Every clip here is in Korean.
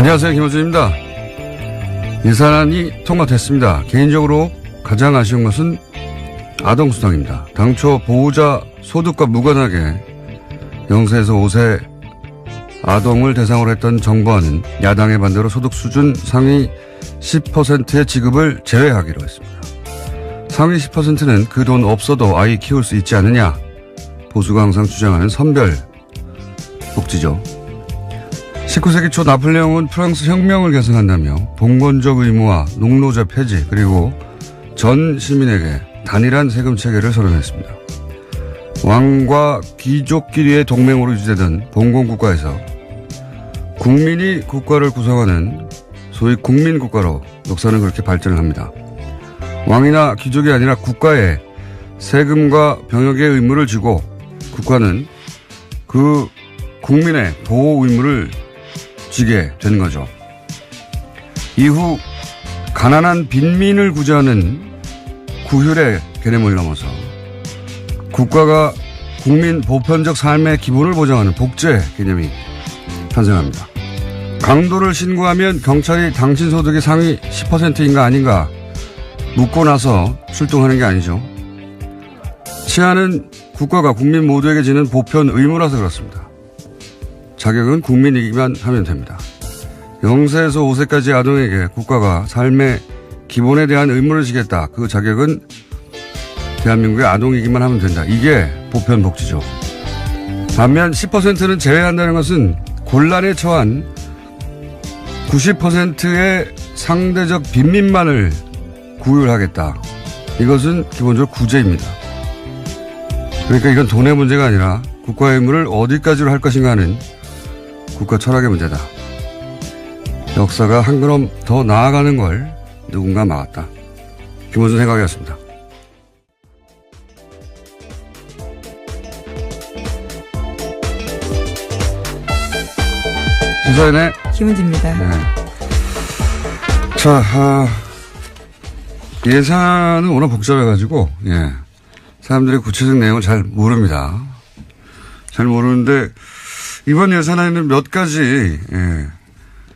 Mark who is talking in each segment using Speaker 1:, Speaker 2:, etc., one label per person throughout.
Speaker 1: 안녕하세요. 김호준입니다. 예산안이 통과됐습니다. 개인적으로 가장 아쉬운 것은 아동수당입니다. 당초 보호자 소득과 무관하게 0세에서 5세 아동을 대상으로 했던 정부안은 야당의 반대로 소득 수준 상위 10%의 지급을 제외하기로 했습니다. 상위 10%는 그 돈 없어도 아이 키울 수 있지 않느냐. 보수가 항상 주장하는 선별 복지죠. 19세기 초 나폴레옹은 프랑스 혁명을 개선한다며 봉건적 의무와 농노제 폐지 그리고 전 시민에게 단일한 세금 체계를 선언했습니다. 왕과 귀족끼리의 동맹으로 유지되던 봉건국가에서 국민이 국가를 구성하는 소위 국민국가로 역사는 그렇게 발전을 합니다. 왕이나 귀족이 아니라 국가에 세금과 병역의 의무를 지고 국가는 그 국민의 보호 의무를 지게 된 거죠. 이후 가난한 빈민을 구제하는 구휼의 개념을 넘어서 국가가 국민 보편적 삶의 기본을 보장하는 복제 개념이 탄생합니다. 강도를 신고하면 경찰이 당신 소득의 상위 10%인가 아닌가 묻고 나서 출동하는 게 아니죠. 치안은 국가가 국민 모두에게 지는 보편 의무라서 그렇습니다. 자격은 국민이기만 하면 됩니다. 0세에서 5세까지 아동에게 국가가 삶의 기본에 대한 의무를 지겠다. 그 자격은 대한민국의 아동이기만 하면 된다. 이게 보편복지죠. 반면 10%는 제외한다는 것은 곤란에 처한 90%의 상대적 빈민만을 구휼하겠다. 이것은 기본적으로 구제입니다. 그러니까 이건 돈의 문제가 아니라 국가의 의무를 어디까지로 할 것인가 하는 국가 철학의 문제다. 역사가 한 걸음 더 나아가는 걸 누군가 막았다. 김호준 생각이었습니다. 시사인의
Speaker 2: 김은지입니다.
Speaker 1: 네. 자, 예산은 워낙 복잡해가지고, 예. 사람들이 구체적 내용을 잘 모릅니다. 잘 모르는데, 이번 예산안에는 몇 가지, 예.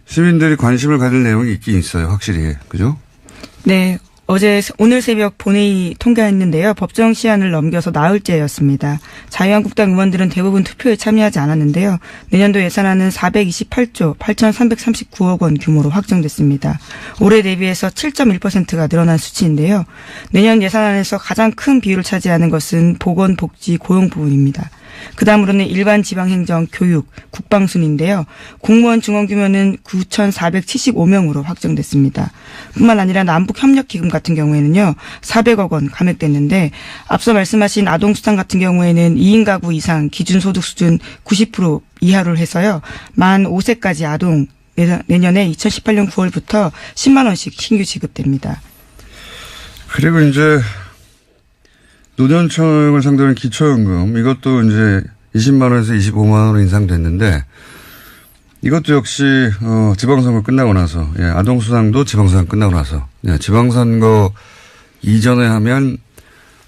Speaker 1: 시민들이 관심을 가질 내용이 있긴 있어요. 확실히. 그죠?
Speaker 2: 네. 오늘 새벽 본회의 통과했는데요. 법정 시한을 넘겨서 나흘째였습니다. 자유한국당 의원들은 대부분 투표에 참여하지 않았는데요. 내년도 예산안은 428조 8,339억 원 규모로 확정됐습니다. 올해 대비해서 7.1%가 늘어난 수치인데요. 내년 예산안에서 가장 큰 비율을 차지하는 것은 보건, 복지, 고용 부분입니다. 그 다음으로는 일반 지방행정, 교육, 국방 순인데요. 공무원 중원 규모는 9,475명으로 확정됐습니다. 뿐만 아니라 남북협력기금 같은 경우에는요. 400억 원 감액됐는데 앞서 말씀하신 아동수당 같은 경우에는 2인 가구 이상 기준소득 수준 90% 이하로 해서요. 만 5세까지 아동 내년에 2018년 9월부터 10만 원씩 신규 지급됩니다.
Speaker 1: 그리고 이제 노년층을 상대로 한 기초연금 이것도 이제 20만 원에서 25만 원으로 인상됐는데 이것도 역시 지방선거 끝나고 나서 예, 아동수당도 지방선거 끝나고 나서 예, 지방선거 이전에 하면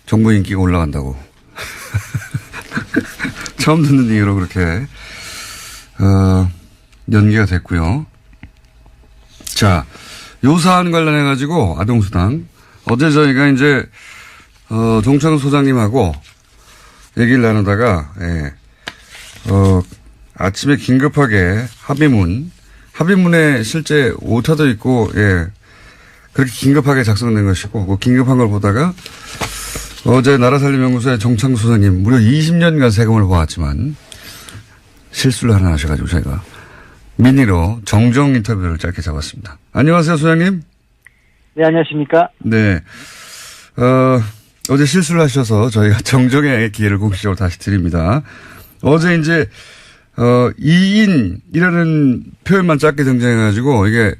Speaker 1: 정부 인기가 올라간다고 처음 듣는 얘기로 그렇게 연기가 됐고요. 자, 요 사안 관련해 가지고 아동수당 어제 저희가 이제 정창훈 소장님하고 얘기를 나누다가, 예, 아침에 긴급하게 합의문에 실제 오타도 있고, 예, 그렇게 긴급하게 작성된 것이고, 그 긴급한 걸 보다가 어제 나라살림연구소의 정창훈 소장님 무려 20년간 세금을 모았지만 실수를 하나 하셔가지고 저희가 미니로 정정 인터뷰를 짧게 잡았습니다. 안녕하세요, 소장님.
Speaker 3: 네, 안녕하십니까.
Speaker 1: 네. 어제 실수를 하셔서 저희가 정정의 기회를 공식적으로 다시 드립니다. 어제 이제, 2인이라는 표현만 짧게 등장해가지고 이게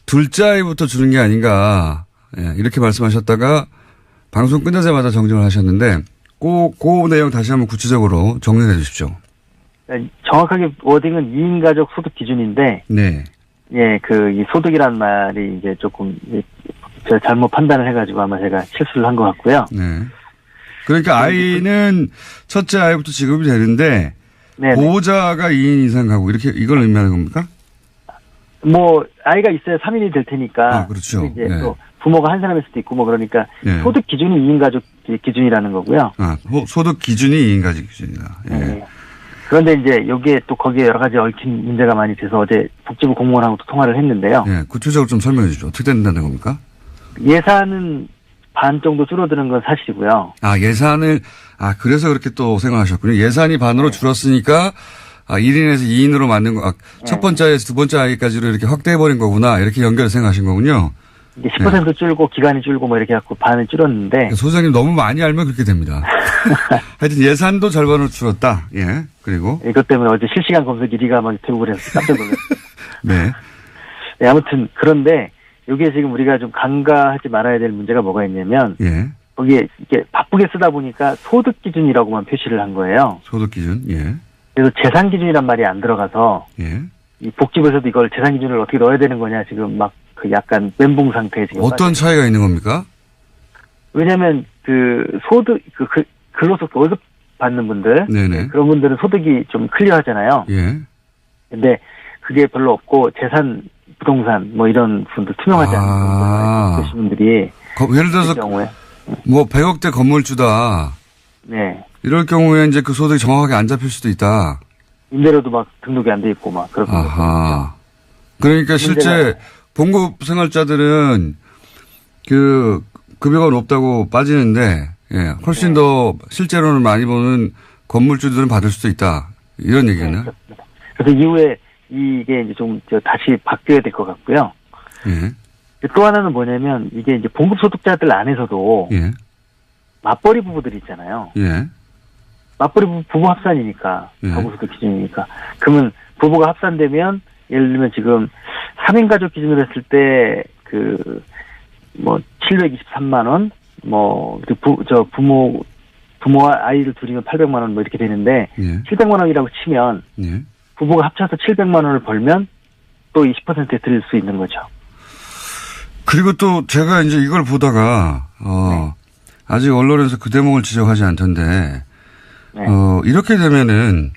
Speaker 1: 둘째 아이부터 주는 게 아닌가, 예, 이렇게 말씀하셨다가 방송 끝나자마자 정정을 하셨는데 그 내용 다시 한번 구체적으로 정리해 주십시오.
Speaker 3: 정확하게 워딩은 2인 가족 소득 기준인데,
Speaker 1: 네.
Speaker 3: 예, 이 소득이란 말이 이제 조금, 제가 잘못 판단을 해가지고 아마 제가 실수를 한 것 같고요.
Speaker 1: 네. 그러니까 아이는 첫째 아이부터 지급이 되는데, 네네. 보호자가 2인 이상 가고 이렇게 이걸 의미하는 겁니까?
Speaker 3: 뭐 아이가 있어야 3인이 될 테니까.
Speaker 1: 그렇죠.
Speaker 3: 이제 또 부모가 한 사람일 수도 있고 뭐 그러니까 소득 기준이 2인 가족 기준이라는 거고요.
Speaker 1: 소득 기준이 2인 가족 기준이다. 예.
Speaker 3: 네. 그런데 이제 여기에 또 거기에 여러 가지 얽힌 문제가 많이 돼서 어제 복지부 공무원하고도 통화를 했는데요.
Speaker 1: 예, 구체적으로 좀 설명해 주시죠. 어떻게 된다는 겁니까?
Speaker 3: 예산은 반 정도 줄어드는 건 사실이고요.
Speaker 1: 그래서 그렇게 또 생각하셨군요. 예산이 반으로 줄었으니까 1인에서 2인으로 만든 거, 첫 번째에서 두 번째 아이까지로 이렇게 확대해버린 거구나. 이렇게 연결을 생각하신 거군요.
Speaker 3: 이게 10% 줄고 기간이 줄고 뭐 이렇게 갖고 반을 줄었는데.
Speaker 1: 소장님 너무 많이 알면 그렇게 됩니다. 하여튼 예산도 절반으로 줄었다. 예. 그리고.
Speaker 3: 이것 때문에 어제 실시간 검색 1위가 막 되고 그래서 깜짝 놀랐어요.
Speaker 1: 네.
Speaker 3: 네. 아무튼 그런데 여기에 지금 우리가 좀 간과하지 말아야 될 문제가 뭐가 있냐면. 거기에 이게 바쁘게 쓰다 보니까 소득 기준이라고만 표시를 한 거예요. 소득 기준. 예. 그래서 재산 기준이란 말이 안 들어가서. 이 복지부에서도 이걸 재산 기준을 어떻게 넣어야 되는 거냐 지금 막 그 약간 멘붕 상태에 지금.
Speaker 1: 어떤 차이가 있는 겁니까?
Speaker 3: 왜냐하면 그 소득 근로소 월급 받는 분들, 그런 분들은 소득이 좀 클리어하잖아요. 근데 그게 별로 없고 재산, 부동산 뭐 이런 분들 투명하지 않은 그런 분들이
Speaker 1: 예를 들어서 경우에 뭐 100억대 건물주다. 이럴 경우에 이제 그 소득이 정확하게 안 잡힐 수도 있다.
Speaker 3: 임대료도 막 등록이 안 돼 있고 막 그렇게.
Speaker 1: 그러니까 실제 봉급 생활자들은 그 급여가 높다고 빠지는데 훨씬 더 실제로는 많이 버는 건물주들은 받을 수도 있다. 이런 얘기는.
Speaker 3: 그래서 이후에 이게 이제 좀 다시 바뀌어야 될 것 같고요. 또 하나는 뭐냐면 이게 이제 봉급 소득자들 안에서도 맞벌이 부부들이 있잖아요. 맞벌이 부부 합산이니까 가구 소득 기준이니까. 그러면 부부가 합산되면 예를 들면 지금 3인 가족 기준으로 했을 때 뭐 723만 원, 뭐 부모와 아이를 둘이면 800만 원 뭐 이렇게 되는데 700만 원이라고 치면 부부가 합쳐서 700만 원을 벌면 또 20%에 드릴 수 있는 거죠.
Speaker 1: 그리고 또 제가 이제 이걸 보다가 아직 언론에서 그 대목을 지적하지 않던데 이렇게 되면은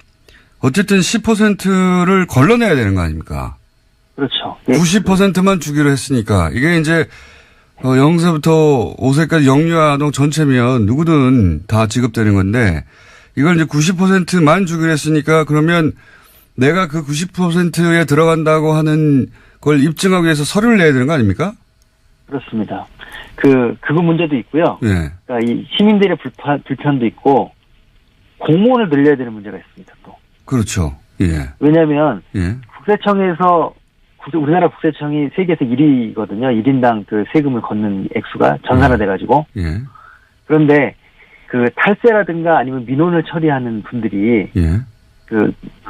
Speaker 1: 어쨌든 10%를 걸러내야 되는 거 아닙니까?
Speaker 3: 그렇죠.
Speaker 1: 90%만 주기로 했으니까 이게 이제 0세부터 5세까지 영유아동 전체면 누구든 다 지급되는 건데 이걸 이제 90%만 주기로 했으니까 그러면 내가 그 90%에 들어간다고 하는 걸 입증하기 위해서 서류를 내야 되는 거 아닙니까?
Speaker 3: 그렇습니다. 그거 문제도 있고요. 그러니까 이 시민들의 불편도 있고 공무원을 늘려야 되는 문제가 있습니다. 또. 그렇죠. 왜냐하면 국세청에서 우리나라 국세청이 세계에서 1위거든요. 1인당 그 세금을 걷는 액수가 전산화돼가지고. 그런데 그 탈세라든가 아니면 민원을 처리하는 분들이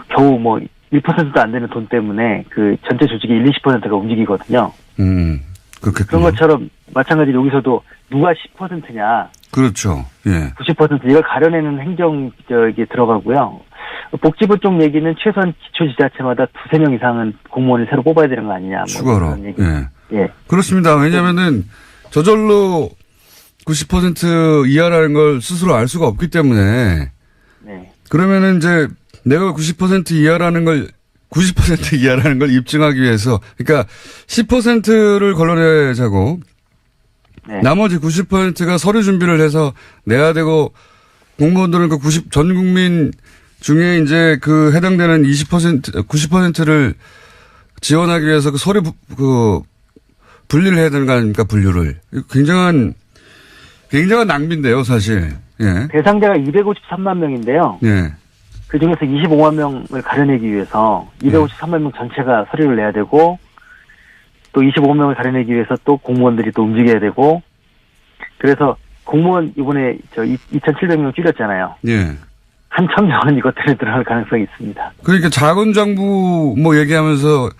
Speaker 3: 겨우 뭐 1%도 안 되는 돈 때문에 그 전체 조직의 20%가 움직이거든요. 그렇겠군요. 그런 것처럼 마찬가지로 여기서도 누가 10%냐. 그렇죠. 90% 이걸 가려내는 행정 들어가고요. 복지부 쪽 얘기는 최소한 기초지자체마다 2-3명 이상은 공무원을 새로 뽑아야 되는 거 아니냐. 추가로. 그렇습니다. 왜냐면은 저절로 90% 이하라는 걸 스스로 알 수가 없기 때문에. 그러면은 이제 내가 90% 이하라는 걸 90% 이하라는 걸 입증하기 위해서 그러니까 10%를 걸러내자고 나머지 90%가 서류 준비를 해서 내야 되고 공무원들은 전 국민 중에 이제 그 해당되는 90%를 지원하기 위해서 그 서류 분리를 해야 되는 거 아닙니까? 분류를. 굉장한 낭비인데요, 사실. 대상자가 253만 명인데요. 그 중에서 25만 명을 가려내기 위해서 253만 명 전체가 서류를 내야 되고 또 25명을 가려내기 위해서 또 공무원들이 또 움직여야 되고 그래서 공무원 이번에 2,700명 줄였잖아요. 1,000명은 이것 때문에 들어갈 가능성이 있습니다. 그러니까 자원정부 뭐 얘기하면서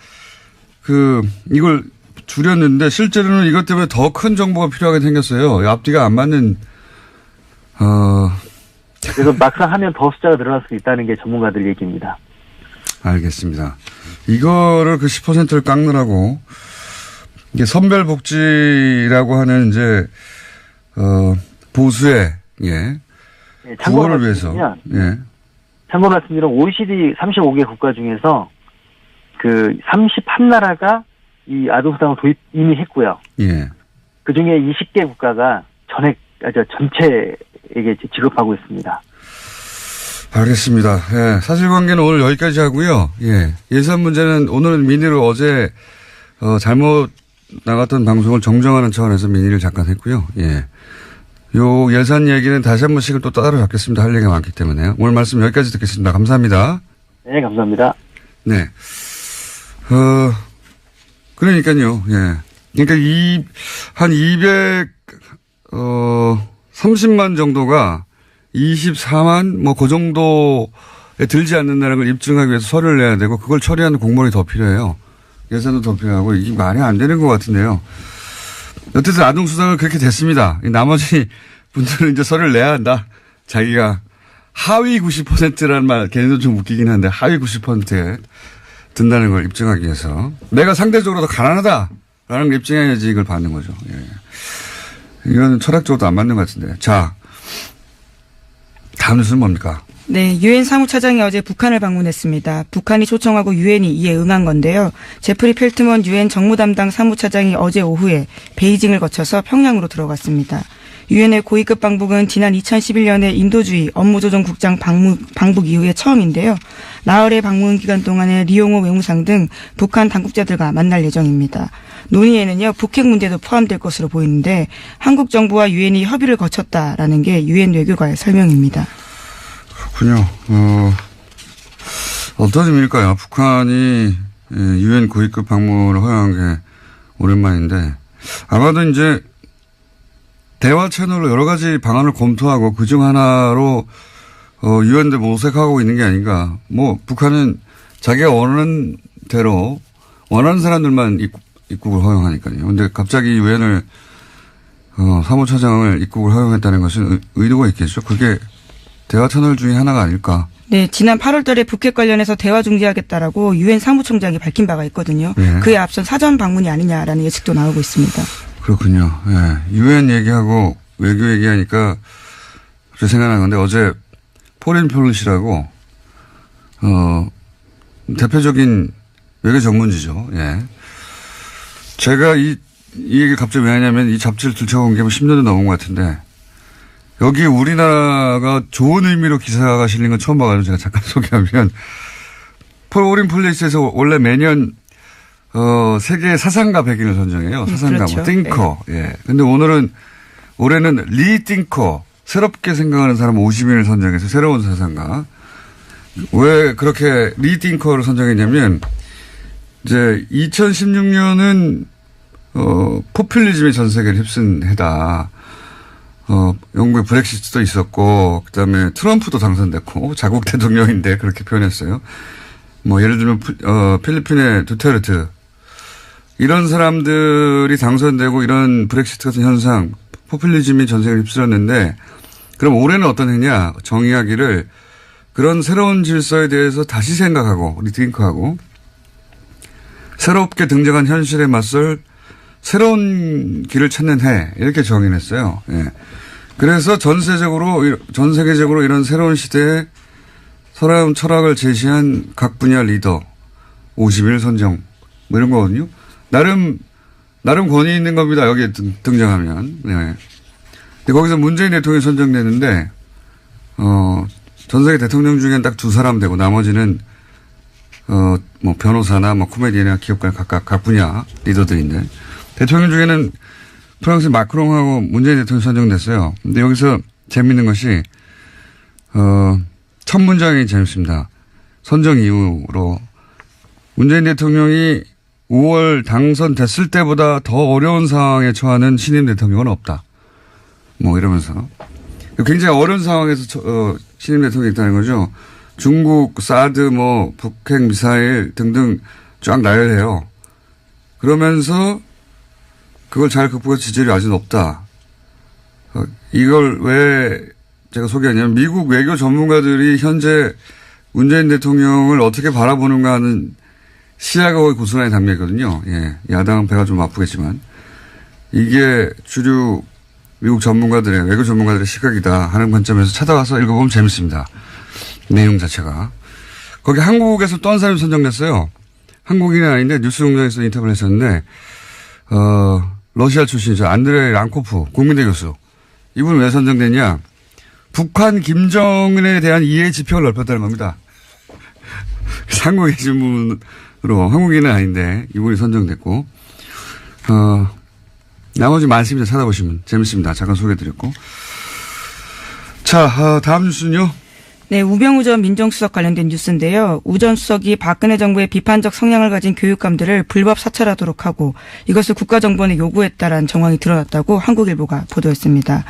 Speaker 3: 이걸 줄였는데 실제로는 이것 때문에 더 큰 정보가 필요하게 생겼어요. 앞뒤가 안 맞는 그래서 막상 하면 더 숫자가 늘어날 수 있다는 게 전문가들 얘기입니다. 알겠습니다. 이거를 그 10%를 깎느라고 이게 선별복지라고 하는 이제 보수의 구호를 위해서. 참고로 말씀드리면 OECD 35개 국가 중에서 그 31나라가 이 아동수당을 도입 이미 했고요.
Speaker 1: 예.
Speaker 3: 그 중에 20개 국가가 전체에게 지급하고 있습니다.
Speaker 1: 알겠습니다. 예. 사실관계는 오늘 여기까지 하고요. 예. 예산 문제는 오늘은 민의로 어제 잘못 나갔던 방송을 정정하는 차원에서 민의를 잠깐 했고요. 예. 요 예산 얘기는 다시 한 번씩은 또 따로 잡겠습니다. 할 얘기가 많기 때문에요. 오늘 말씀 여기까지 듣겠습니다. 감사합니다.
Speaker 3: 네, 감사합니다.
Speaker 1: 네. 그러니까요. 예. 그러니까 한 30만 정도가 24만 뭐 그 정도에 들지 않는다는 걸 입증하기 위해서 서류를 내야 되고 그걸 처리하는 공무원이 더 필요해요. 예산도 더 필요하고 이게 말이 안 되는 것 같은데요. 어쨌든 아동수당은 그렇게 됐습니다. 나머지 분들은 이제 서류를 내야 한다. 자기가 하위 90%라는 말 걔네도 좀 웃기긴 한데 하위 90%에 든다는 걸 입증하기 위해서 내가 상대적으로 더 가난하다라는 걸 입증해야지 이걸 받는 거죠. 예. 이건 철학적으로도 안 맞는 것 같은데. 자, 다음 뉴스는 뭡니까?
Speaker 2: 네, 유엔 사무차장이 어제 북한을 방문했습니다. 북한이 초청하고 유엔이 이에 응한 건데요. 제프리 펠트먼 유엔 정무 담당 사무차장이 어제 오후에 베이징을 거쳐서 평양으로 들어갔습니다. 유엔의 고위급 방북은 지난 2011년에 인도주의 업무조정국장 방북 이후에 처음인데요. 나흘의 방문 기간 동안에 리용호 외무상 등 북한 당국자들과 만날 예정입니다. 논의에는요, 북핵 문제도 포함될 것으로 보이는데 한국 정부와 유엔이 협의를 거쳤다라는 게 유엔 외교관의 설명입니다.
Speaker 1: 그렇군요. 어떤 의미일까요? 북한이 유엔 고위급 방문을 허용한 게 오랜만인데 아마도 이제 대화 채널로 여러 가지 방안을 검토하고 그중 하나로 유엔대 모색하고 있는 게 아닌가. 뭐 북한은 자기가 원하는 대로 원하는 사람들만 입국을 허용하니까요. 그런데 갑자기 유엔을 사무처장을 입국을 허용했다는 것은 의도가 있겠죠. 그게 대화 채널 중에 하나가 아닐까.
Speaker 2: 네, 지난 8월 달에 북핵 관련해서 대화 중지하겠다라고 유엔 사무총장이 밝힌 바가 있거든요. 네. 그에 앞선 사전 방문이 아니냐라는 예측도 나오고 있습니다. 그렇군요.
Speaker 1: 예. 유엔 얘기하고 외교 얘기하니까 그렇게 생각나는 건데 어제 포린 폴리시라고 대표적인 외교 전문지죠. 예. 제가 이 얘기 갑자기 왜 하냐면 이 잡지를 들춰본 게 10년도 넘은 것 같은데 여기 우리나라가 좋은 의미로 기사가 실린 건 처음 봐가지고 제가 잠깐 소개하면 포린 폴리시에서 원래 매년 세계 사상가 100인을 선정해요. 사상가,
Speaker 2: 그렇죠.
Speaker 1: 뭐, 띵커. 네. 예. 근데 올해는 리띵커. 새롭게 생각하는 사람 50인을 선정해서 새로운 사상가. 왜 그렇게 리띵커를 선정했냐면, 이제 2016년은, 포퓰리즘이 전 세계를 휩쓴 해다. 영국의 브렉시트도 있었고, 그 다음에 트럼프도 당선됐고, 자국 대통령인데 그렇게 표현했어요. 뭐, 예를 들면, 필리핀의 두테르트. 이런 사람들이 당선되고 이런 브렉시트 같은 현상, 포퓰리즘이 전 세계를 휩쓸었는데 그럼 올해는 어떤 해냐 정의하기를 그런 새로운 질서에 대해서 다시 생각하고 리팅크하고 새롭게 등장한 현실에 맞설 새로운 길을 찾는 해 이렇게 정의했어요. 예. 그래서 전 세계적으로 이런 새로운 시대에 새로운 철학을 제시한 각 분야 리더 50일 선정 뭐 이런 거거든요. 나름 권위 있는 겁니다. 여기에 등장하면. 네. 근데 거기서 문재인 대통령이 선정되는데, 전 세계 대통령 중엔 딱 2사람 되고 나머지는, 뭐 변호사나 뭐 코미디언이나 기업가 각 분야 리더들인데, 대통령 중에는 프랑스 마크롱하고 문재인 대통령이 선정됐어요. 근데 여기서 재밌는 것이, 첫 문장이 재밌습니다. 선정 이후로 문재인 대통령이 5월 당선됐을 때보다 더 어려운 상황에 처하는 신임 대통령은 없다. 뭐 이러면서. 굉장히 어려운 상황에서 신임 대통령이 있다는 거죠. 중국, 사드, 뭐 북핵 미사일 등등 쫙 나열해요. 그러면서 그걸 잘 극복해서 지지율이 아주 높다. 이걸 왜 제가 소개하냐면 미국 외교 전문가들이 현재 문재인 대통령을 어떻게 바라보는가 하는 시야가 거의 고스란히 담겨있거든요. 예. 야당은 배가 좀 아프겠지만. 이게 주류 미국 전문가들의, 외교 전문가들의 시각이다 하는 관점에서 찾아와서 읽어보면 재밌습니다. 내용 자체가. 거기 한국에서 또 한 사람이 선정됐어요. 한국인은 아닌데 뉴스공장에서 인터뷰를 했었는데, 러시아 출신이죠. 안드레이 랑코프 국민대 교수. 이분은 왜 선정됐냐? 북한 김정은에 대한 이해 지평을 넓혔다는 겁니다. 한국에 계신 분으로 한국인은 아닌데 이분이 선정됐고, 나머지 많습니다. 찾아보시면 재밌습니다. 잠깐 소개해드렸고. 자, 다음 뉴스는요.
Speaker 2: 네, 우병우 전 민정수석 관련된 뉴스인데요. 우 전 수석이 박근혜 정부의 비판적 성향을 가진 교육감들을 불법 사찰하도록 하고 이것을 국가정보원에 요구했다라는 정황이 드러났다고 한국일보가 보도했습니다.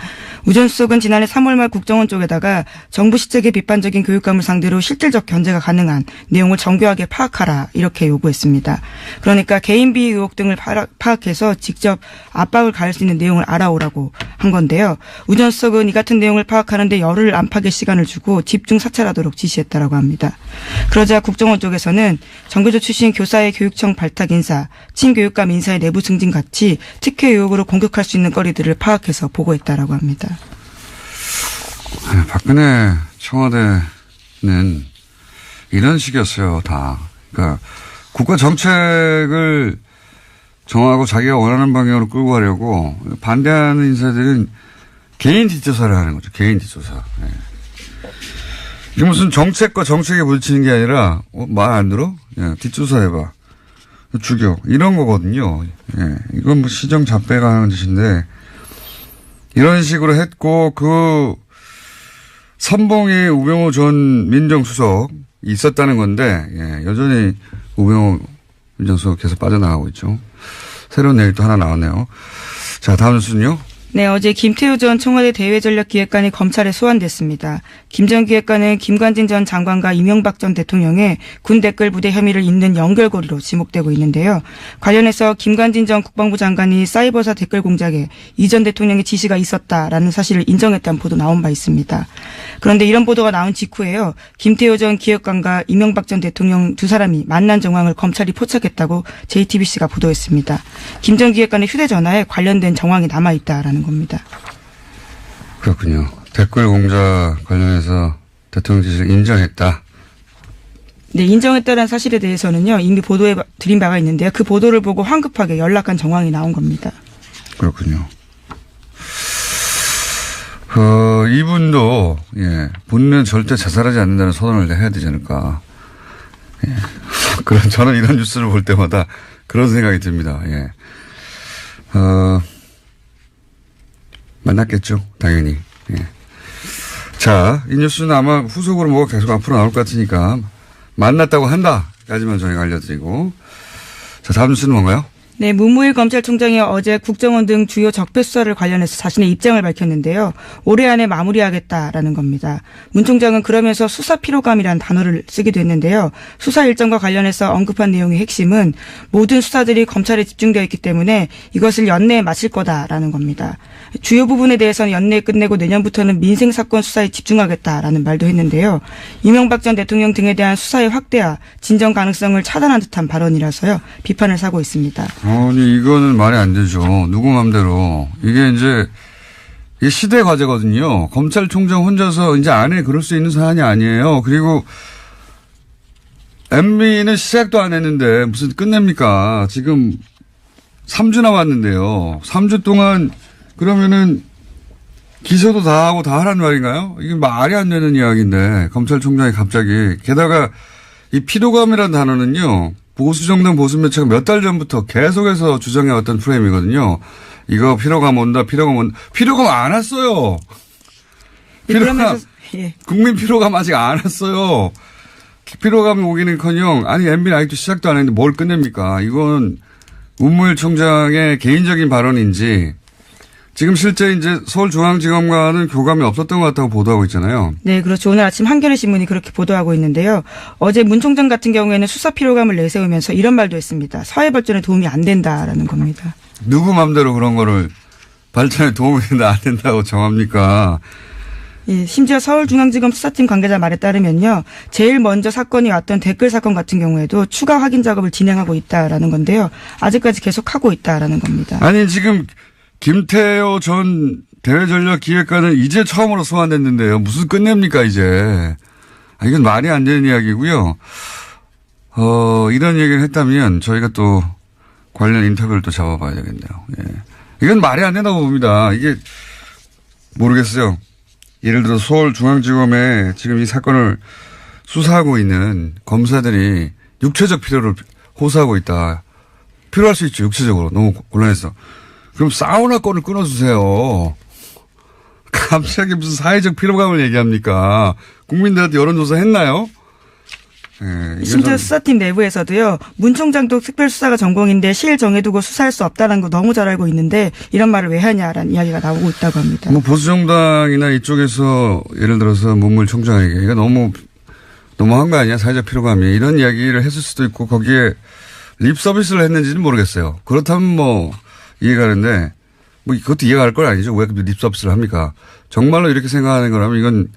Speaker 2: 우 전 수석은 지난해 3월 말 국정원 쪽에다가 정부 시책에 비판적인 교육감을 상대로 실질적 견제가 가능한 내용을 정교하게 파악하라 이렇게 요구했습니다. 그러니까 개인 비위 의혹 등을 파악해서 직접 압박을 가할 수 있는 내용을 알아오라고 한 건데요. 우 전 수석은 이 같은 내용을 파악하는데 열흘 안팎의 시간을 주고 집중 사찰하도록 지시했다라고 합니다. 그러자 국정원 쪽에서는 정교조 출신 교사의 교육청 발탁 인사, 친교육감 인사의 내부 승진 같이 특혜 의혹으로 공격할 수 있는 거리들을 파악해서 보고했다라고 합니다.
Speaker 1: 박근혜 청와대는 이런 식이었어요, 다. 그러니까 국가 정책을 정하고 자기가 원하는 방향으로 끌고 가려고 반대하는 인사들은 개인 뒷조사를 하는 거죠. 개인 뒷조사. 네. 이게 무슨 정책과 정책에 부딪히는 게 아니라 말 안 들어? 야, 뒷조사해봐. 죽여. 이런 거거든요. 예. 이건 뭐 시정 잡배가 하는 짓인데 이런 식으로 했고 그 선봉에 우병우 전 민정수석 있었다는 건데 예. 여전히 우병우 민정수석 계속 빠져나가고 있죠. 새로운 내일 또 하나 나왔네요. 자, 다음 뉴스는요.
Speaker 2: 네, 어제 김태우 전 청와대 대외전략기획관이 검찰에 소환됐습니다. 김 전 기획관은 김관진 전 장관과 이명박 전 대통령의 군 댓글 부대 혐의를 잇는 연결고리로 지목되고 있는데요. 관련해서 김관진 전 국방부 장관이 사이버사 댓글 공작에 이 전 대통령의 지시가 있었다라는 사실을 인정했다는 보도 나온 바 있습니다. 그런데 이런 보도가 나온 직후에요. 김태우 전 기획관과 이명박 전 대통령 두 사람이 만난 정황을 검찰이 포착했다고 JTBC가 보도했습니다. 김 전 기획관의 휴대전화에 관련된 정황이 남아있다라는 겁니다.
Speaker 1: 그렇군요. 댓글 공작 관련해서 대통령 지시를 인정했다.
Speaker 2: 네, 인정했다는 사실에 대해서는요. 이미 보도해 드린 바가 있는데요. 그 보도를 보고 황급하게 연락한 정황이 나온 겁니다.
Speaker 1: 그렇군요. 이분도 예, 본인은 절대 자살하지 않는다는 선언을 해야 되지 않을까. 예. 그런 저는 이런 뉴스를 볼 때마다 그런 생각이 듭니다. 예. 만났겠죠, 당연히. 예. 자, 이 뉴스는 아마 후속으로 뭐가 계속 앞으로 나올 것 같으니까 만났다고 한다까지만 저희가 알려드리고. 자, 다음 뉴스는 뭔가요?
Speaker 2: 네, 문무일 검찰총장이 어제 국정원 등 주요 적폐 수사를 관련해서 자신의 입장을 밝혔는데요. 올해 안에 마무리하겠다라는 겁니다. 문 총장은 그러면서 수사 피로감이라는 단어를 쓰기도 했는데요. 수사 일정과 관련해서 언급한 내용의 핵심은 모든 수사들이 검찰에 집중되어 있기 때문에 이것을 연내에 마칠 거다라는 겁니다. 주요 부분에 대해서는 연내에 끝내고 내년부터는 민생사건 수사에 집중하겠다라는 말도 했는데요. 이명박 전 대통령 등에 대한 수사의 확대와 진정 가능성을 차단한 듯한 발언이라서요. 비판을 사고 있습니다.
Speaker 1: 아니, 이거는 말이 안 되죠. 누구 맘대로. 이게 이제 시대 과제거든요. 검찰총장 혼자서 이제 안에 그럴 수 있는 사안이 아니에요. 그리고 MB는 시작도 안 했는데 무슨 끝냅니까? 지금 3주 남았는데요. 3주 동안 그러면은 기소도 다 하고 다 하라는 말인가요? 이게 말이 안 되는 이야기인데 검찰총장이 갑자기 게다가 이 피로감이라는 단어는요. 보수정당 보수매체가 몇 달 전부터 계속해서 주장해왔던 프레임이거든요. 이거 피로감 온다. 피로감 안 왔어요. 피로감 예. 국민 피로감 아직 안 왔어요. 피로감이 오기는커녕 아니 MB는 아직도 시작도 안 했는데 뭘 끝냅니까? 이건 문무일 총장의 개인적인 발언인지 지금 실제 이제 서울중앙지검과는 교감이 없었던 것 같다고 보도하고 있잖아요. 네,
Speaker 2: 그렇죠. 오늘 아침 한겨레 신문이 그렇게 보도하고 있는데요. 어제 문 총장 같은 경우에는 수사 피로감을 내세우면서 이런 말도 했습니다. 사회 발전에 도움이 안 된다라는 겁니다.
Speaker 1: 누구 맘대로 그런 거를 발전에 도움이 된다 안 된다고 정합니까?
Speaker 2: 예, 심지어 서울중앙지검 수사팀 관계자 말에 따르면요. 제일 먼저 사건이 왔던 댓글 사건 같은 경우에도 추가 확인 작업을 진행하고 있다라는 건데요. 아직까지 계속 하고 있다라는 겁니다.
Speaker 1: 아니 지금 김태호 전 대외전략기획관은 이제 처음으로 소환됐는데요. 무슨 끝냅니까 이제. 이건 말이 안 되는 이야기고요. 이런 얘기를 했다면 저희가 또 관련 인터뷰를 또 잡아봐야 되겠네요. 예. 이건 말이 안 된다고 봅니다. 이게 모르겠어요. 예를 들어 서울중앙지검에 지금 이 사건을 수사하고 있는 검사들이 육체적 필요를 호소하고 있다. 필요할 수 있죠. 육체적으로. 너무 곤란해서. 그럼 사우나 건을 끊어주세요. 갑자기 무슨 사회적 피로감을 얘기합니까? 국민들한테 여론조사 했나요? 네,
Speaker 2: 심지어 수사팀 내부에서도요. 문 총장도 특별수사가 전공인데 시일 정해두고 수사할 수 없다는 거 너무 잘 알고 있는데 이런 말을 왜 하냐라는 이야기가 나오고 있다고 합니다.
Speaker 1: 뭐 보수정당이나 이쪽에서 예를 들어서 문물 총장에게 이거 너무한 거 아니야? 사회적 피로감이. 이런 이야기를 했을 수도 있고 거기에 립 서비스를 했는지는 모르겠어요. 그렇다면 뭐 이해가는데 뭐 그것도 이해가 갈 건 아니죠. 왜 립 서비스를 합니까? 정말로 이렇게 생각하는 거라면 이건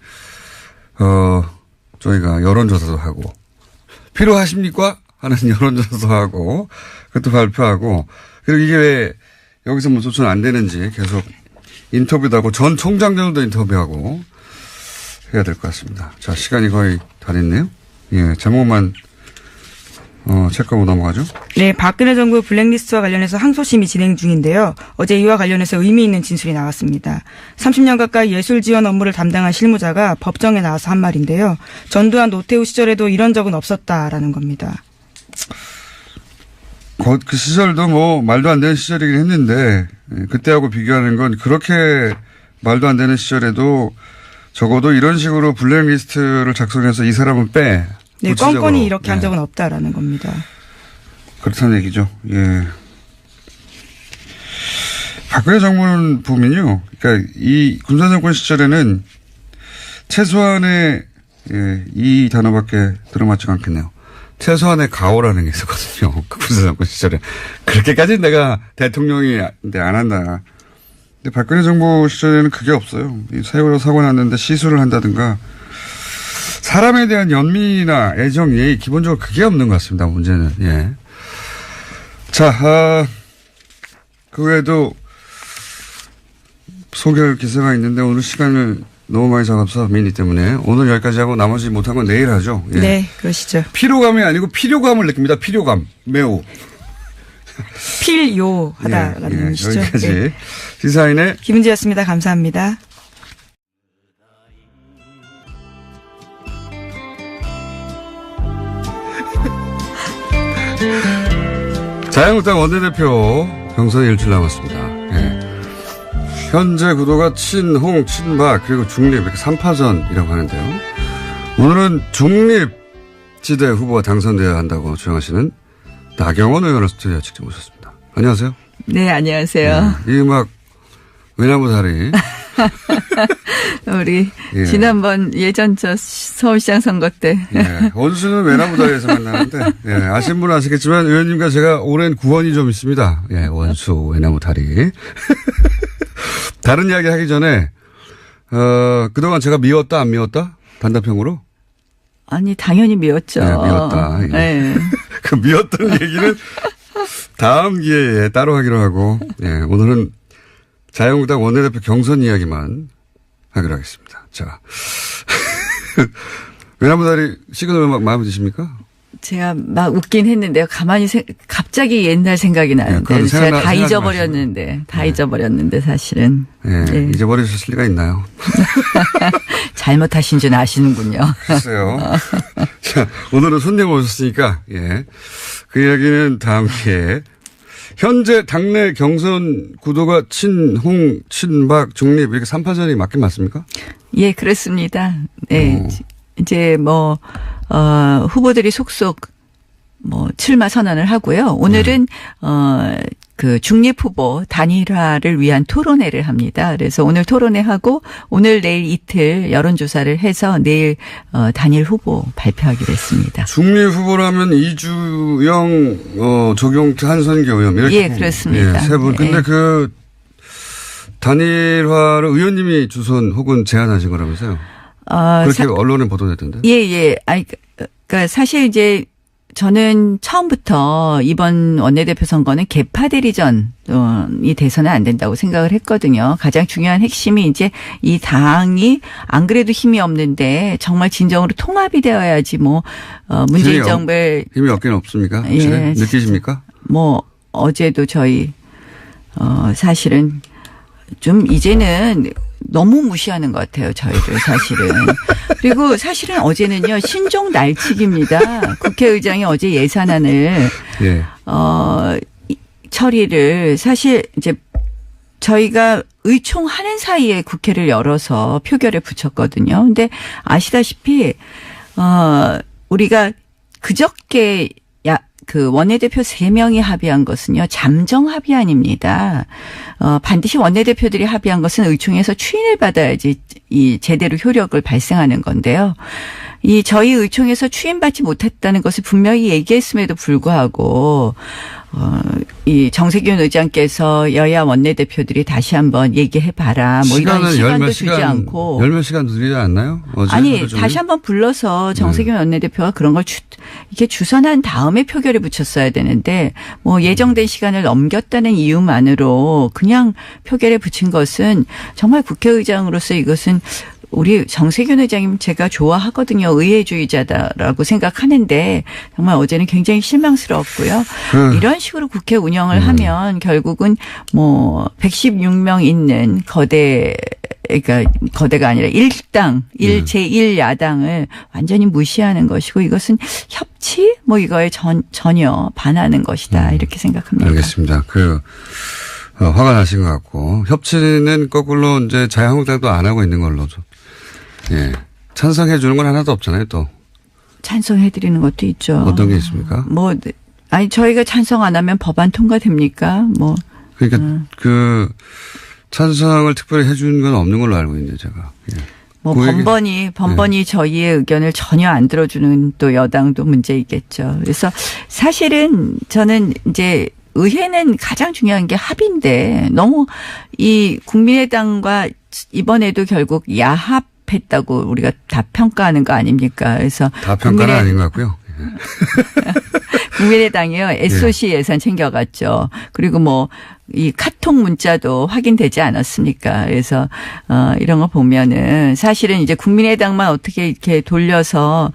Speaker 1: 저희가 여론조사도 하고 필요하십니까? 하는 여론조사도 하고 그것도 발표하고 그리고 이게 왜 여기서 뭐 조치는 안 되는지 계속 인터뷰도 하고 전 총장들도 인터뷰하고 해야 될 것 같습니다. 자, 시간이 거의 다 됐네요. 예, 제목만 체크하고 넘어가죠.
Speaker 2: 네, 박근혜 정부 블랙리스트와 관련해서 항소심이 진행 중인데요. 어제 이와 관련해서 의미 있는 진술이 나왔습니다. 30년 가까이 예술 지원 업무를 담당한 실무자가 법정에 나와서 한 말인데요. 전두환 노태우 시절에도 이런 적은 없었다라는 겁니다.
Speaker 1: 그 시절도 뭐 말도 안 되는 시절이긴 했는데 그때하고 비교하는 건 그렇게 말도 안 되는 시절에도 적어도 이런 식으로 블랙리스트를 작성해서 이 사람은 빼.
Speaker 2: 네, 껌껌이 이렇게 한 적은 없다라는 겁니다.
Speaker 1: 그렇다는 얘기죠. 예. 박근혜 정부는 보면요. 그러니까 이 군사정권 시절에는 최소한의 이 단어밖에 들어맞지가 않겠네요. 최소한의 가오라는 게 있었거든요. 그 군사정권 시절에. 그렇게까지는 내가 대통령이 안 한다. 근데 박근혜 정부 시절에는 그게 없어요. 이 세월호 사고 났는데 시술을 한다든가 사람에 대한 연민이나 애정, 예의 기본적으로 그게 없는 것 같습니다. 문제는. 예. 자, 그 외에도 소개할 기사가 있는데 오늘 시간을 너무 많이 잡아서 미니 때문에 오늘 여기까지 하고 나머지 못한 건 내일 하죠. 예.
Speaker 2: 네, 그러시죠.
Speaker 1: 피로감이 아니고 필요감을 느낍니다. 필요감. 매우.
Speaker 2: 필요하다라는 의미시죠.
Speaker 1: 여기까지.
Speaker 2: 네.
Speaker 1: 시사인의
Speaker 2: 김은지였습니다. 감사합니다.
Speaker 1: 자유한국당 원내대표 경선이 일주일 남았습니다. 예. 현재 구도가 친홍, 친박 그리고 중립 이렇게 3파전이라고 하는데요. 오늘은 중립지대 후보가 당선되어야 한다고 주장하시는 나경원 의원을 스튜디오에 직접 모셨습니다. 안녕하세요.
Speaker 4: 네, 안녕하세요.
Speaker 1: 이 음악 외나무다리.
Speaker 4: 우리 지난번 예전 서울시장 선거 때.
Speaker 1: 예, 원수는 외나무다리에서 만나는데 아시는 분은 아시겠지만 의원님과 제가 오랜 구원이 좀 있습니다. 예, 원수 외나무다리. 다른 이야기 하기 전에 그동안 제가 미웠다 안 미웠다? 단답형으로?
Speaker 4: 아니 당연히 미웠죠.
Speaker 1: 네, 미웠다. 예.
Speaker 4: 네.
Speaker 1: 그 미웠던 얘기는 다음 기회에 따로 하기로 하고 오늘은 자유한국당 원내대표 경선 이야기만 하기로 하겠습니다. 자, 외나무다리 시그널 마음에 드십니까?
Speaker 4: 제가 막 웃긴 했는데요. 갑자기 옛날 생각이 나는데 제가 다 잊어버렸는데 잊어버렸는데 사실은.
Speaker 1: 네. 잊어버리셨을 리가 있나요?
Speaker 4: 잘못하신 줄 아시는군요.
Speaker 1: 글쎄요. 자, 오늘은 손님 오셨으니까 그 이야기는 다음 기회에. 현재 당내 경선 구도가 친홍, 친박, 중립 이렇게 3파전이 맞긴 맞습니까?
Speaker 4: 예, 그렇습니다. 네. 이제 후보들이 속속 출마 선언을 하고요. 오늘은 그 중립 후보 단일화를 위한 토론회를 합니다. 그래서 오늘 토론회하고 오늘 내일 이틀 여론조사를 해서 내일 단일 후보 발표하기로 했습니다.
Speaker 1: 중립 후보라면 이주영, 조경태, 한선교 의원 이렇게.
Speaker 4: 예, 그렇습니다.
Speaker 1: 세 분. 근데 그 단일화를 의원님이 주선 혹은 제안하신 거라면서요? 그렇게 언론에 보도됐던데.
Speaker 4: 예. 아니, 그러니까 사실 이제 저는 처음부터 이번 원내대표 선거는 개파 대리전이 돼서는 안 된다고 생각을 했거든요. 가장 중요한 핵심이 이제 이 당이 안 그래도 힘이 없는데 정말 진정으로 통합이 되어야지 뭐 문재인 정부의
Speaker 1: 힘이 없긴 없습니까?
Speaker 4: 예,
Speaker 1: 느끼십니까?
Speaker 4: 뭐 어제도 저희 사실은 좀 이제는 너무 무시하는 것 같아요. 저희를 사실은. 그리고 사실은 어제는요. 신종 날치기입니다. 국회의장이 어제 예산안을
Speaker 1: 예.
Speaker 4: 처리를 사실 이제 저희가 의총하는 사이에 국회를 열어서 표결에 붙였거든요. 근데 아시다시피 우리가 그저께 그 원내대표 3명이 합의한 것은요, 잠정 합의안입니다. 반드시 원내대표들이 합의한 것은 의총에서 추인을 받아야지 이 제대로 효력을 발생하는 건데요. 이 저희 의총에서 추인받지 못했다는 것을 분명히 얘기했음에도 불구하고 이 정세균 의장께서 여야 원내대표들이 다시 한번 얘기해봐라. 뭐 이런 시간도 주지 않고.
Speaker 1: 열몇 시간 드리지 않나요? 어제
Speaker 4: 아니 다시 한번 불러서 정세균 원내대표가 그런 걸 이렇게 주선한 다음에 표결에 붙였어야 되는데 뭐 예정된 시간을 넘겼다는 이유만으로 그냥 표결에 붙인 것은 정말 국회의장으로서 이것은 우리 정세균 의장님 제가 좋아하거든요. 의회주의자다라고 생각하는데 정말 어제는 굉장히 실망스러웠고요. 이런 식으로 국회 운영을 하면 결국은 뭐 116명 있는 그러니까 거대가 아니라 일당, 제1야당을 완전히 무시하는 것이고 이것은 협치? 뭐 이거에 전혀 반하는 것이다. 이렇게 생각합니다.
Speaker 1: 알겠습니다. 화가 나신 것 같고 협치는 거꾸로 이제 자유한국당도 안 하고 있는 걸로 좀. 예. 찬성해 주는 건 하나도 없잖아요, 또.
Speaker 4: 찬성해 드리는 것도 있죠.
Speaker 1: 어떤 게 있습니까?
Speaker 4: 아니 저희가 찬성 안 하면 법안 통과됩니까?
Speaker 1: 그러니까 찬성을 특별히 해 주는 건 없는 걸로 알고 있는데 제가. 예.
Speaker 4: 번번이 저희의 의견을 전혀 안 들어주는 또 여당도 문제이겠죠. 그래서 사실은 저는 이제 의회는 가장 중요한 게 합의인데 너무 이 국민의당과 이번에도 결국 야합했다고 우리가 다 평가하는 거 아닙니까? 그래서
Speaker 1: 다 평가는 아닌 것 같고요.
Speaker 4: 국민의당이요. SOC 예산 챙겨갔죠. 그리고 이 카톡 문자도 확인되지 않았습니까? 그래서 이런 거 보면은 사실은 이제 국민의당만 어떻게 이렇게 돌려서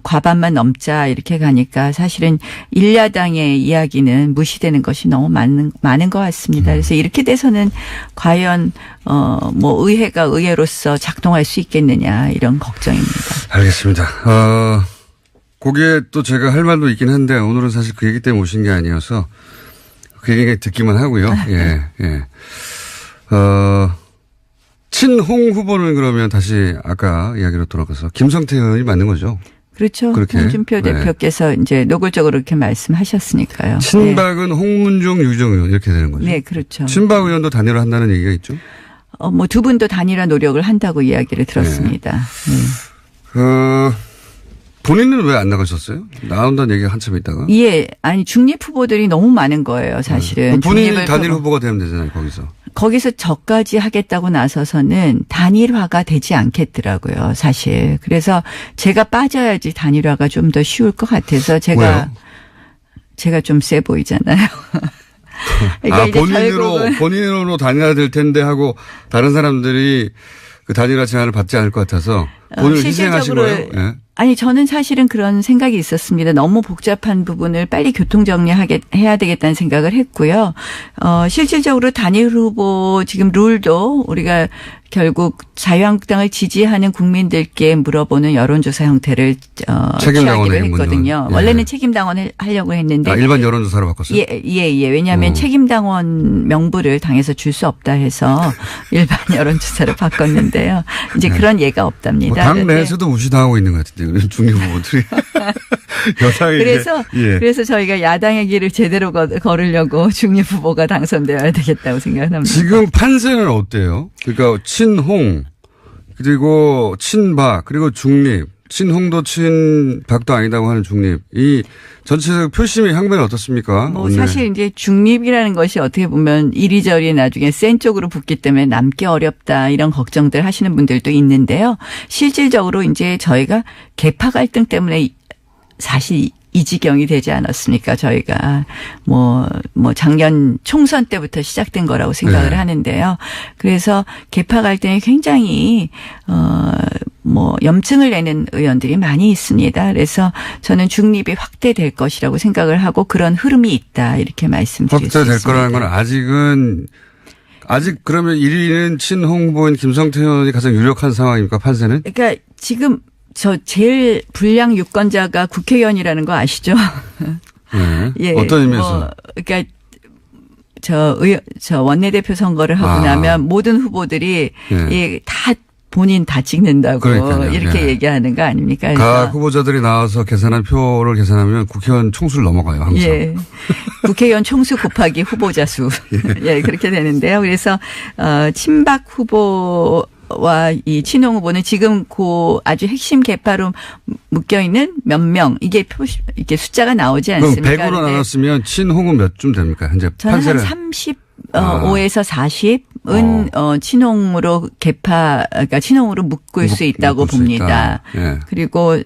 Speaker 4: 과반만 넘자 이렇게 가니까 사실은 일야당의 이야기는 무시되는 것이 너무 많은 것 같습니다. 그래서 이렇게 돼서는 과연 의회가 의회로서 작동할 수 있겠느냐 이런 걱정입니다.
Speaker 1: 알겠습니다. 거기에 또 제가 할 말도 있긴 한데 오늘은 사실 그 얘기 때문에 오신 게 아니어서 그 얘기 듣기만 하고요. 예, 예. 친홍 후보는 그러면 다시 아까 이야기로 돌아가서 김성태 의원이 맞는 거죠?
Speaker 4: 그렇죠.
Speaker 1: 그렇게.
Speaker 4: 홍준표 대표께서 이제 노골적으로 그렇게 말씀하셨으니까요.
Speaker 1: 친박은 홍문종, 유정 의원 이렇게 되는 거죠?
Speaker 4: 네, 그렇죠.
Speaker 1: 친박 의원도 단일화 한다는 얘기가 있죠?
Speaker 4: 두 분도 단일화 노력을 한다고 이야기를 들었습니다. 네.
Speaker 1: 본인은 왜 안 나가셨어요? 나온다는 얘기가 한참 있다가.
Speaker 4: 예. 아니, 중립 후보들이 너무 많은 거예요, 사실은.
Speaker 1: 본인이 단일 후보가 되면 되잖아요,
Speaker 4: 거기서 저까지 하겠다고 나서서는 단일화가 되지 않겠더라고요, 사실. 그래서 제가 빠져야지 단일화가 좀 더 쉬울 것 같아서 제가 좀 세 보이잖아요. 그러니까
Speaker 1: 본인으로 단일화 될 텐데 하고 다른 사람들이 그 단일화 제안을 받지 않을 것 같아서 본인을 희생하신 거예요? 네.
Speaker 4: 아니 저는 사실은 그런 생각이 있었습니다. 너무 복잡한 부분을 빨리 교통정리해야 되겠다는 생각을 했고요. 실질적으로 단일 후보 지금 룰도 우리가 결국 자유한국당을 지지하는 국민들께 물어보는 여론조사 형태를 취하기로 했거든요.
Speaker 1: 예.
Speaker 4: 원래는 책임당원을 하려고 했는데.
Speaker 1: 일반 여론조사로 바꿨어요?
Speaker 4: 예. 왜냐하면 책임당원 명부를 당에서 줄 수 없다 해서 일반 여론조사로 바꿨는데요. 이제 그런 예가 없답니다.
Speaker 1: 당 내에서도 무시당하고 있는 것 같은데 중립 후보들이.
Speaker 4: 그래서 저희가 야당의 길을 제대로 걸으려고 중립 후보가 당선되어야 되겠다고 생각합니다.
Speaker 1: 지금 판세는 어때요? 그러니까 친홍 그리고 친박 그리고 중립 친홍도 친박도 아니다고 하는 중립 이 전체적 표심의 향배는 어떻습니까?
Speaker 4: 사실 이제 중립이라는 것이 어떻게 보면 이리저리 나중에 센 쪽으로 붙기 때문에 남기 어렵다 이런 걱정들 하시는 분들도 있는데요. 실질적으로 이제 저희가 계파 갈등 때문에 사실 이 지경이 되지 않았습니까? 저희가 뭐 작년 총선 때부터 시작된 거라고 생각을
Speaker 1: 네.
Speaker 4: 하는데요. 그래서 개파 갈등이 굉장히 염증을 내는 의원들이 많이 있습니다. 그래서 저는 중립이 확대될 것이라고 생각을 하고 그런 흐름이 있다 이렇게 말씀드릴 수 있습니다.
Speaker 1: 확대될 거라는 건 아직 그러면 1위는 친홍 후보인 김성태 의원이 가장 유력한 상황입니까? 판세는?
Speaker 4: 그러니까 지금 저 제일 불량 유권자가 국회의원이라는 거 아시죠?
Speaker 1: 네.
Speaker 4: 예,
Speaker 1: 어떤 의미에서?
Speaker 4: 그러니까 저 원내대표 선거를 하고 나면 모든 후보들이 예, 다 본인 다 찍는다고
Speaker 1: 그러니까요.
Speaker 4: 이렇게
Speaker 1: 예.
Speaker 4: 얘기하는 거 아닙니까?
Speaker 1: 각 후보자들이 나와서 계산한 표를 계산하면 국회의원 총수를 넘어가요. 항상.
Speaker 4: 예. 국회의원 총수 곱하기 후보자 수. 예, 그렇게 되는데요. 그래서 친박 후보와 이 친홍 후보는 지금 그 아주 핵심 개파로 묶여 있는 몇 명 이게 숫자가 나오지 않습니까?
Speaker 1: 그럼 100으로 나눴으면 친홍은 몇 쯤 됩니까? 현재
Speaker 4: 저는
Speaker 1: 판세를.
Speaker 4: 한 35에서 40은 친홍으로 그러니까 친홍으로 묶을 수 있다고
Speaker 1: 묶을 수
Speaker 4: 봅니다.
Speaker 1: 있다. 예.
Speaker 4: 그리고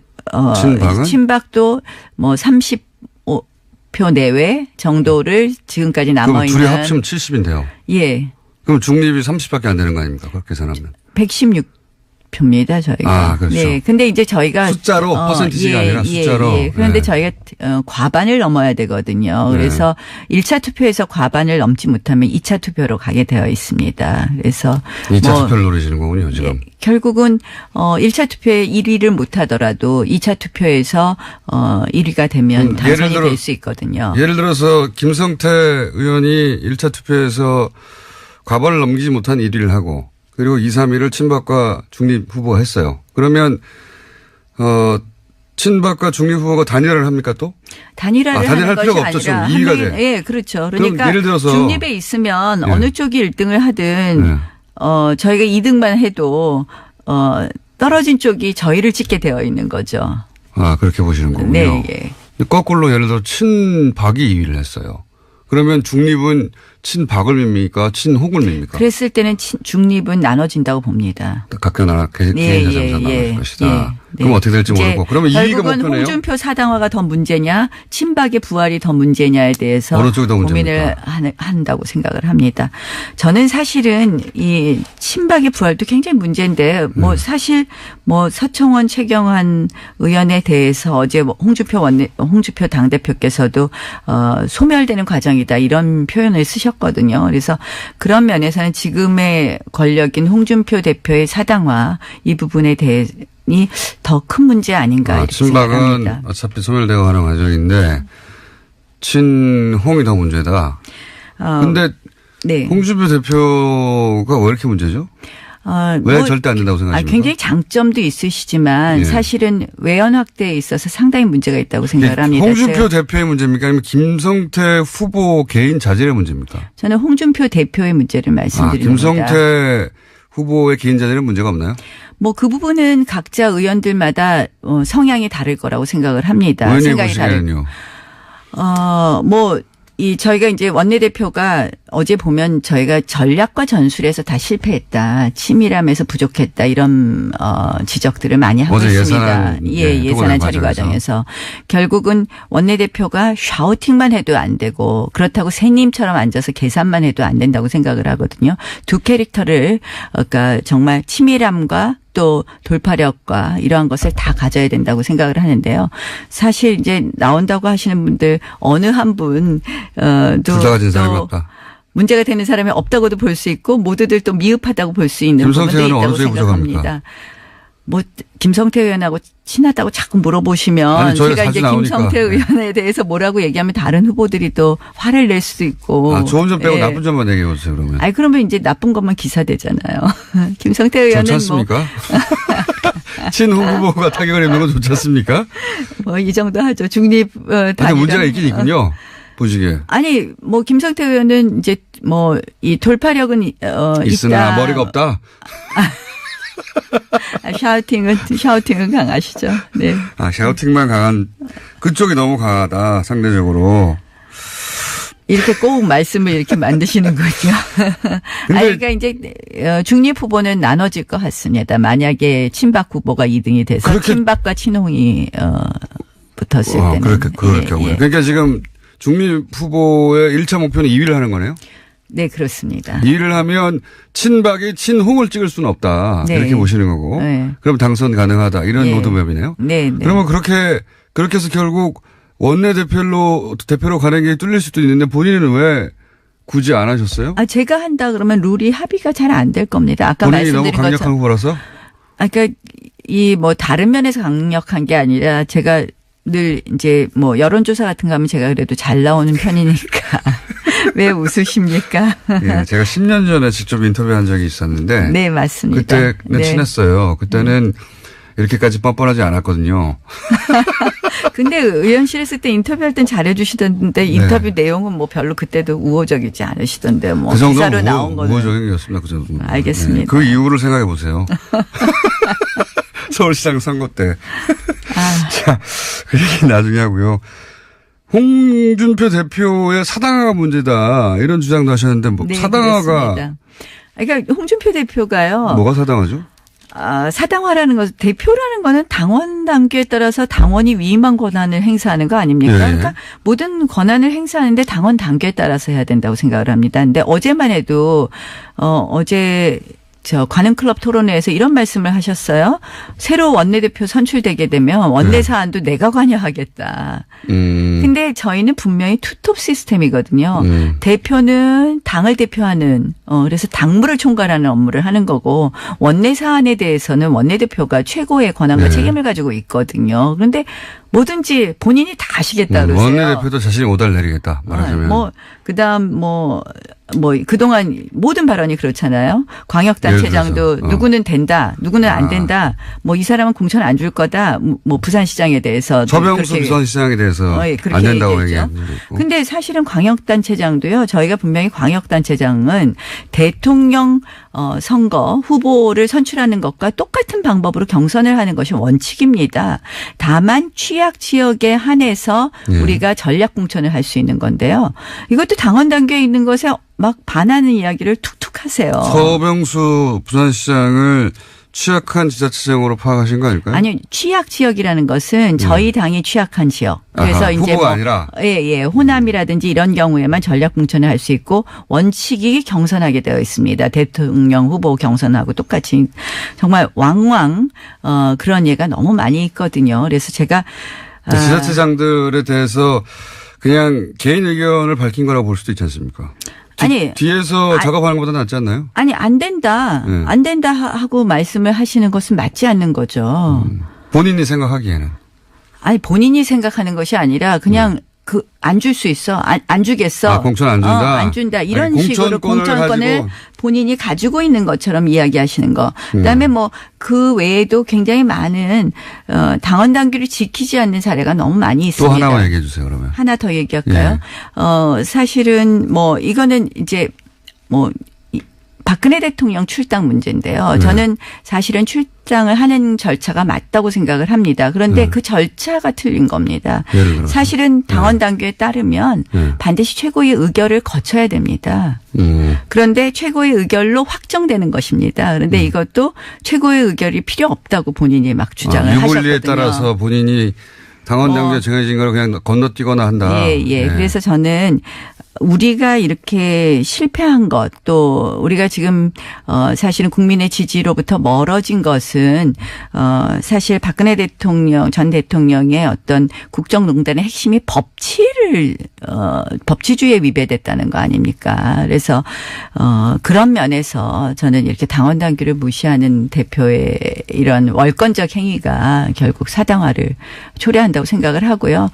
Speaker 1: 친박은?
Speaker 4: 친박도 30표 내외 정도를 지금까지 남아
Speaker 1: 그럼
Speaker 4: 있는
Speaker 1: 둘이 합치면 70인데요.
Speaker 4: 예.
Speaker 1: 그럼 중립이 30밖에 안 되는 거 아닙니까? 그렇게 계산하면.
Speaker 4: 116표입니다, 저희가.
Speaker 1: 아, 그렇죠.
Speaker 4: 네. 근데 이제 저희가
Speaker 1: 숫자로 퍼센티지가 아니라 숫자로.
Speaker 4: 그런데
Speaker 1: 네.
Speaker 4: 저희가 과반을 넘어야 되거든요. 그래서 1차 투표에서 과반을 넘지 못하면 2차 투표로 가게 되어 있습니다. 그래서
Speaker 1: 2차 투표를 노리시는 거군요, 지금.
Speaker 4: 예, 결국은 1차 투표에 1위를 못 하더라도 2차 투표에서 1위가 되면 당선이 될 수 있거든요.
Speaker 1: 예를 들어서 김성태 의원이 1차 투표에서 과반을 넘기지 못한 1위를 하고 그리고 2, 3위를 친박과 중립 후보가 했어요. 그러면 친박과 중립 후보가 단일화를 합니까 또?
Speaker 4: 단일화를
Speaker 1: 단일화할
Speaker 4: 하는
Speaker 1: 필요가
Speaker 4: 것이
Speaker 1: 없죠.
Speaker 4: 아니라
Speaker 1: 지금 2위가 돼.
Speaker 4: 예, 그렇죠. 그러니까
Speaker 1: 예를 들어서
Speaker 4: 중립에 있으면
Speaker 1: 예.
Speaker 4: 어느 쪽이 1등을 하든
Speaker 1: 네.
Speaker 4: 저희가 2등만 해도 떨어진 쪽이 저희를 찍게 되어 있는 거죠.
Speaker 1: 아, 그렇게 보시는 거군요.
Speaker 4: 네, 예.
Speaker 1: 거꾸로 예를 들어 친박이 2위를 했어요. 그러면 중립은 친박을 밉니까? 친홍을 밉니까?
Speaker 4: 그랬을 때는 중립은 나눠진다고 봅니다.
Speaker 1: 각각 나라 개인 자산으로 나눌 것이다. 그럼 어떻게 될지 모르고. 그러면 2위가
Speaker 4: 결국은
Speaker 1: 목표네요.
Speaker 4: 홍준표 사당화가 더 문제냐 친박의 부활이 더 문제냐에 대해서
Speaker 1: 어느 쪽이 더
Speaker 4: 고민을 한다고 생각을 합니다. 저는 사실은 이 친박의 부활도 굉장히 문제인데 사실 서청원 최경환 의원에 대해서 어제 홍준표 당대표께서도 소멸되는 과정이다 이런 표현을 쓰셨거든요. 그래서 그런 면에서는 지금의 권력인 홍준표 대표의 사당화 이 부분에 대해 더 큰 문제 아닌가 이렇게
Speaker 1: 친박은
Speaker 4: 생각합니다.
Speaker 1: 어차피 소멸되어 가는 과정인데 친홍이 더 문제다. 그런데
Speaker 4: 네.
Speaker 1: 홍준표 대표가 왜 이렇게 문제죠? 왜 절대 안 된다고 생각하십니까?
Speaker 4: 굉장히 장점도 있으시지만
Speaker 1: 예.
Speaker 4: 사실은 외연 확대에 있어서 상당히 문제가 있다고 생각을 합니다.
Speaker 1: 홍준표 대표의 문제입니까? 아니면 김성태 후보 개인 자질의 문제입니까?
Speaker 4: 저는 홍준표 대표의 문제를 말씀드립니다.
Speaker 1: 김성태 후보의 개인 자질은 문제가 없나요?
Speaker 4: 그 부분은 각자 의원들마다 성향이 다를 거라고 생각을 합니다.
Speaker 1: 의원님
Speaker 4: 생각이
Speaker 1: 보시기에는요?
Speaker 4: 저희가 이제 원내대표가 어제 보면 저희가 전략과 전술에서 다 실패했다. 치밀함에서 부족했다. 이런 지적들을 많이 하고
Speaker 1: 어제
Speaker 4: 있습니다. 예산안 처리 과정에서. 결국은 원내대표가 샤우팅만 해도 안 되고 그렇다고 새님처럼 앉아서 계산만 해도 안 된다고 생각을 하거든요. 두 캐릭터를 그러니까 정말 치밀함과 또 돌파력과 이러한 것을 다 가져야 된다고 생각을 하는데요. 사실 이제 나온다고 하시는 분들 어느 한 분도
Speaker 1: 둘 다 가진 사람이 없다.
Speaker 4: 문제가 되는 사람이 없다고도 볼 수 있고 모두들 또 미흡하다고 볼 수 있는 부분도 있다고 생각합니다. 김성태 의원하고 친하다고 자꾸 물어보시면 제가 이제 김성태 의원에 대해서 뭐라고 얘기하면 다른 후보들이 또 화를 낼 수도 있고.
Speaker 1: 좋은 점 빼고 나쁜 점만 얘기해 보세요, 그러면.
Speaker 4: 그러면 이제 나쁜 것만 기사되잖아요. 김성태 의원은
Speaker 1: 좋지 않습니까? 친홍 후보가 타격을 입는 건 좋지 않습니까?
Speaker 4: 이 정도 하죠. 중립
Speaker 1: 단일. 문제가 있긴 있군요. 보시기에.
Speaker 4: 김성태 의원은 이제 이 돌파력은
Speaker 1: 있으나
Speaker 4: 있다.
Speaker 1: 머리가 없다.
Speaker 4: 샤우팅은 강하시죠. 네.
Speaker 1: 샤우팅만 강한 그쪽이 너무 강하다 상대적으로.
Speaker 4: 이렇게 꼭 말씀을 이렇게 만드시는군요. 그러니까 이제 중립 후보는 나눠질 것 같습니다. 만약에 친박 후보가 2등이 돼서 친박과 친홍이 붙었을 때는.
Speaker 1: 그럴 경우에. 그러니까 지금 중립 후보의 1차 목표는 2위를 하는 거네요?
Speaker 4: 네, 그렇습니다.
Speaker 1: 2위를 하면 친박이 친홍을 찍을 수는 없다.
Speaker 4: 네.
Speaker 1: 이렇게 보시는 거고.
Speaker 4: 네.
Speaker 1: 그럼 당선 가능하다. 이런
Speaker 4: 네.
Speaker 1: 로드맵이네요.
Speaker 4: 네.
Speaker 1: 그러면 그렇게 해서 결국 원내대표로 가는 게 뚫릴 수도 있는데 본인은 왜 굳이 안 하셨어요?
Speaker 4: 제가 한다 그러면 룰이 합의가 잘 안 될 겁니다. 아까
Speaker 1: 본인이
Speaker 4: 말씀드린
Speaker 1: 너무 강력한 후보라서?
Speaker 4: 그러니까 다른 면에서 강력한 게 아니라 제가 늘 이제 여론조사 같은 거 하면 제가 그래도 잘 나오는 편이니까. 왜 웃으십니까?
Speaker 1: 예, 제가 10년 전에 직접 인터뷰한 적이 있었는데.
Speaker 4: 네, 맞습니다.
Speaker 1: 그때는 친했어요. 그때는 이렇게까지 뻔뻔하지 않았거든요.
Speaker 4: 근데 의원실 했을 때 인터뷰할 땐 잘해주시던데 인터뷰 내용은 별로 그때도 우호적이지 않으시던데
Speaker 1: 그 정도는
Speaker 4: 기사로 나온 거는.
Speaker 1: 우호적인 게였습니다. 그 정도는.
Speaker 4: 알겠습니다.
Speaker 1: 네, 그 이유를 생각해 보세요. 서울시장 선거 때. 자, 그 얘기 나중에 하고요. 홍준표 대표의 사당화가 문제다. 이런 주장도 하셨는데
Speaker 4: 네,
Speaker 1: 사당화가.
Speaker 4: 그렇습니다. 그러니까 홍준표 대표가요.
Speaker 1: 뭐가 사당화죠?
Speaker 4: 사당화라는 것은 대표라는 거는 당원 당규에 따라서 당원이 위임한 권한을 행사하는 거 아닙니까?
Speaker 1: 네.
Speaker 4: 그러니까 모든 권한을 행사하는데 당원 당규에 따라서 해야 된다고 생각을 합니다. 근데 어제만 해도 어제 관음클럽 토론회에서 이런 말씀을 하셨어요. 새로 원내대표 선출되게 되면 원내 사안도 내가 관여하겠다. 근데 저희는 분명히 투톱 시스템이거든요. 대표는 당을 대표하는 그래서 당무를 총괄하는 업무를 하는 거고 원내 사안에 대해서는 원내대표가 최고의 권한과 책임을 가지고 있거든요. 그런데 뭐든지 본인이 다 하시겠다 그러세요.
Speaker 1: 원내대표도 자신이 오달 내리겠다 말하자면.
Speaker 4: 그다음 그동안 모든 발언이 그렇잖아요. 광역단체장도 누구는 된다, 누구는 안 된다. 이 사람은 공천 안 줄 거다. 부산시장에 대해서.
Speaker 1: 서병수 부산시장에 대해서 안 된다고 얘기했죠.
Speaker 4: 근데 사실은 광역단체장도요. 저희가 분명히 광역단체장은 대통령 선거 후보를 선출하는 것과 똑같은 방법으로 경선을 하는 것이 원칙입니다. 다만 취약 지역에 한해서 우리가 전략 공천을 할 수 있는 건데요. 이것도 당원 단계에 있는 것에 막 반하는 이야기를 툭툭 하세요.
Speaker 1: 서병수 부산시장을 취약한 지자체장으로 파악하신 거 아닐까요?
Speaker 4: 아니요. 취약 지역이라는 것은 저희 당이 취약한 지역. 그래서 이제
Speaker 1: 후보가 아니라.
Speaker 4: 호남이라든지 이런 경우에만 전략 공천을 할 수 있고 원칙이 경선하게 되어 있습니다. 대통령 후보 경선하고 똑같이 정말 왕왕 그런 예가 너무 많이 있거든요. 그래서 제가
Speaker 1: 지자체장들에 대해서 그냥 개인 의견을 밝힌 거라고 볼 수도 있지 않습니까? 뒤에서 작업하는 것보다 낫지 않나요?
Speaker 4: 안 된다. 안 된다 하고 말씀을 하시는 것은 맞지 않는 거죠.
Speaker 1: 본인이 생각하기에는.
Speaker 4: 본인이 생각하는 것이 아니라 그냥 안 줄 수 있어. 안 주겠어.
Speaker 1: 공천 안 준다?
Speaker 4: 안 준다. 이런 식으로 공천권을 본인이 가지고 있는 것처럼 이야기하시는 거. 그다음에 그 외에도 굉장히 많은 당원 당규를 지키지 않는 사례가 너무 많이 있습니다.
Speaker 1: 또 하나만 얘기해 주세요, 그러면.
Speaker 4: 하나 더 얘기할까요? 사실은 이거는 이제 박근혜 대통령 출당 문제인데요. 저는 사실은 출당을 하는 절차가 맞다고 생각을 합니다. 그런데 그 절차가 틀린 겁니다. 사실은 당원 당규에 따르면 반드시 최고의 의결을 거쳐야 됩니다. 그런데 최고의 의결로 확정되는 것입니다. 그런데 이것도 최고의 의결이 필요 없다고 본인이 막 주장을 하셨거든요.
Speaker 1: 유불리에 따라서 본인이 당원 당규에 정해진 걸 그냥 건너뛰거나 한다.
Speaker 4: 예. 그래서 저는 우리가 이렇게 실패한 것, 또 우리가 지금 사실은 국민의 지지로부터 멀어진 것은 사실 박근혜 전 대통령의 어떤 국정농단의 핵심이 법치주의에 위배됐다는 거 아닙니까? 그래서 그런 면에서 저는 이렇게 당원 당규를 무시하는 대표의 이런 월권적 행위가 결국 사당화를 초래한다고 생각을 하고요.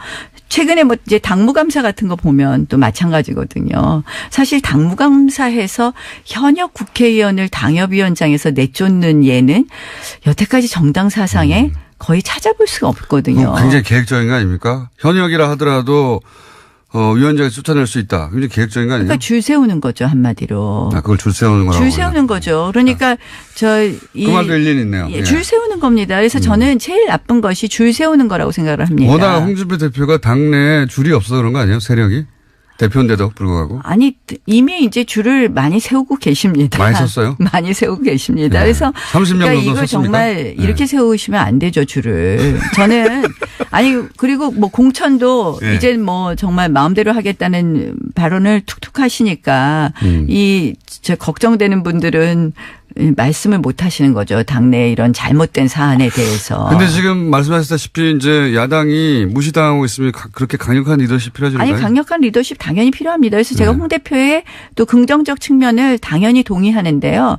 Speaker 4: 최근에 이제 당무감사 같은 거 보면 또 마찬가지거든요. 사실 당무감사해서 현역 국회의원을 당협위원장에서 내쫓는 예는 여태까지 정당 사상에 거의 찾아볼 수가 없거든요.
Speaker 1: 굉장히 계획적인 거 아닙니까? 현역이라 하더라도 위원장이 쫓아낼 수 있다. 굉장히 계획적인 거 아니에요?
Speaker 4: 그러니까 줄 세우는 거죠, 한마디로.
Speaker 1: 그걸 줄 세우는 거라고.
Speaker 4: 줄 세우는 거죠. 그러니까
Speaker 1: 그 말도 일리는 있네요.
Speaker 4: 줄 세우는 겁니다. 그래서 저는 제일 나쁜 것이 줄 세우는 거라고 생각을 합니다.
Speaker 1: 워낙 홍준표 대표가 당내에 줄이 없어서 그런 거 아니에요? 세력이? 대표인데도 불구하고.
Speaker 4: 아니, 이미 이제 줄을 많이 세우고 계십니다.
Speaker 1: 많이 섰어요?
Speaker 4: 많이 세우고 계십니다.
Speaker 1: 네.
Speaker 4: 그래서
Speaker 1: 30년
Speaker 4: 그러니까
Speaker 1: 정도
Speaker 4: 이거
Speaker 1: 섰습니까?
Speaker 4: 정말 이렇게
Speaker 1: 네.
Speaker 4: 세우시면 안 되죠, 줄을. 저는 아니 그리고 뭐 공천도
Speaker 1: 네.
Speaker 4: 이제 뭐 정말 마음대로 하겠다는 발언을 툭툭 하시니까 저 걱정되는 분들은 말씀을 못 하시는 거죠. 당내 이런 잘못된 사안에 대해서.
Speaker 1: 근데 지금 말씀하셨다시피 이제 야당이 무시당하고 있으면 그렇게 강력한 리더십 필요하지 않나요?
Speaker 4: 아니 강력한 리더십 당연히 필요합니다. 그래서 제가
Speaker 1: 네.
Speaker 4: 홍 대표의 또 긍정적 측면을 당연히 동의하는데요.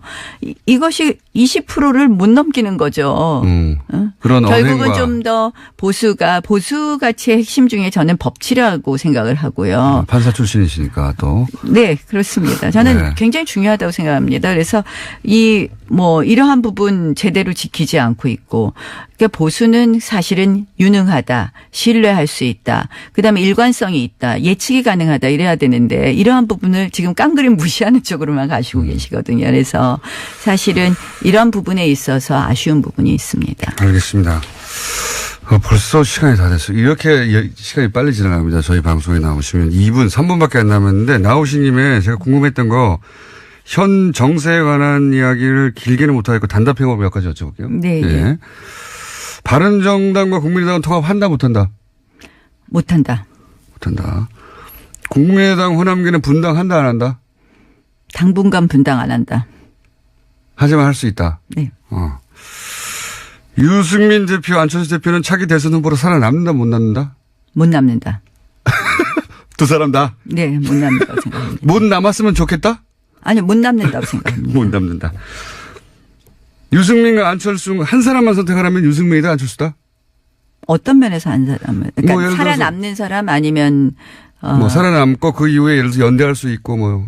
Speaker 4: 이것이 20%를 못 넘기는 거죠.
Speaker 1: 그런
Speaker 4: 결국은
Speaker 1: 언행과.
Speaker 4: 좀 더 보수 가치의 핵심 중에 저는 법치라고 생각을 하고요.
Speaker 1: 판사 출신이시니까 또.
Speaker 4: 네, 그렇습니다. 저는
Speaker 1: 네.
Speaker 4: 굉장히 중요하다고 생각합니다. 그래서 이러한 부분 제대로 지키지 않고 있고, 그러니까 보수는 사실은 유능하다, 신뢰할 수 있다, 그다음에 일관성이 있다, 예측이 가능하다 이래야 되는데 이러한 부분을 지금 깡그리 무시하는 쪽으로만 가시고 계시거든요. 그래서 사실은 이런 부분에 있어서 아쉬운 부분이 있습니다.
Speaker 1: 알겠습니다. 벌써 시간이 다 됐어요. 이렇게 시간이 빨리 지나갑니다. 저희 방송에 나오시면 2분, 3분밖에 안 남았는데 나오신 김에 제가 궁금했던 거 현 정세에 관한 이야기를 길게는 못하겠고 단답형으로 몇 가지 여쭤볼게요.
Speaker 4: 네.
Speaker 1: 예. 바른정당과 국민의당은 통합한다 못한다?
Speaker 4: 못한다.
Speaker 1: 못한다. 국민의당 호남계는 분당한다 안 한다?
Speaker 4: 당분간 분당 안 한다.
Speaker 1: 하지만 할 수 있다.
Speaker 4: 네.
Speaker 1: 유승민 대표, 안철수 대표는 차기 대선 후보로 살아남는다 못 남는다?
Speaker 4: 못 남는다.
Speaker 1: 두 사람 다?
Speaker 4: 네, 못 남는다고 생각합니다.
Speaker 1: 못 남았으면 좋겠다?
Speaker 4: 아니, 못 남는다고 생각합니다.
Speaker 1: 못 남는다. 유승민과 안철수 한 사람만 선택하라면 유승민이다 안철수다?
Speaker 4: 어떤 면에서 한 사람은? 그러니까
Speaker 1: 뭐 예를 들어서
Speaker 4: 살아남는 사람 아니면
Speaker 1: 뭐 살아남고 그 이후에 예를 들어서 연대할 수 있고 뭐.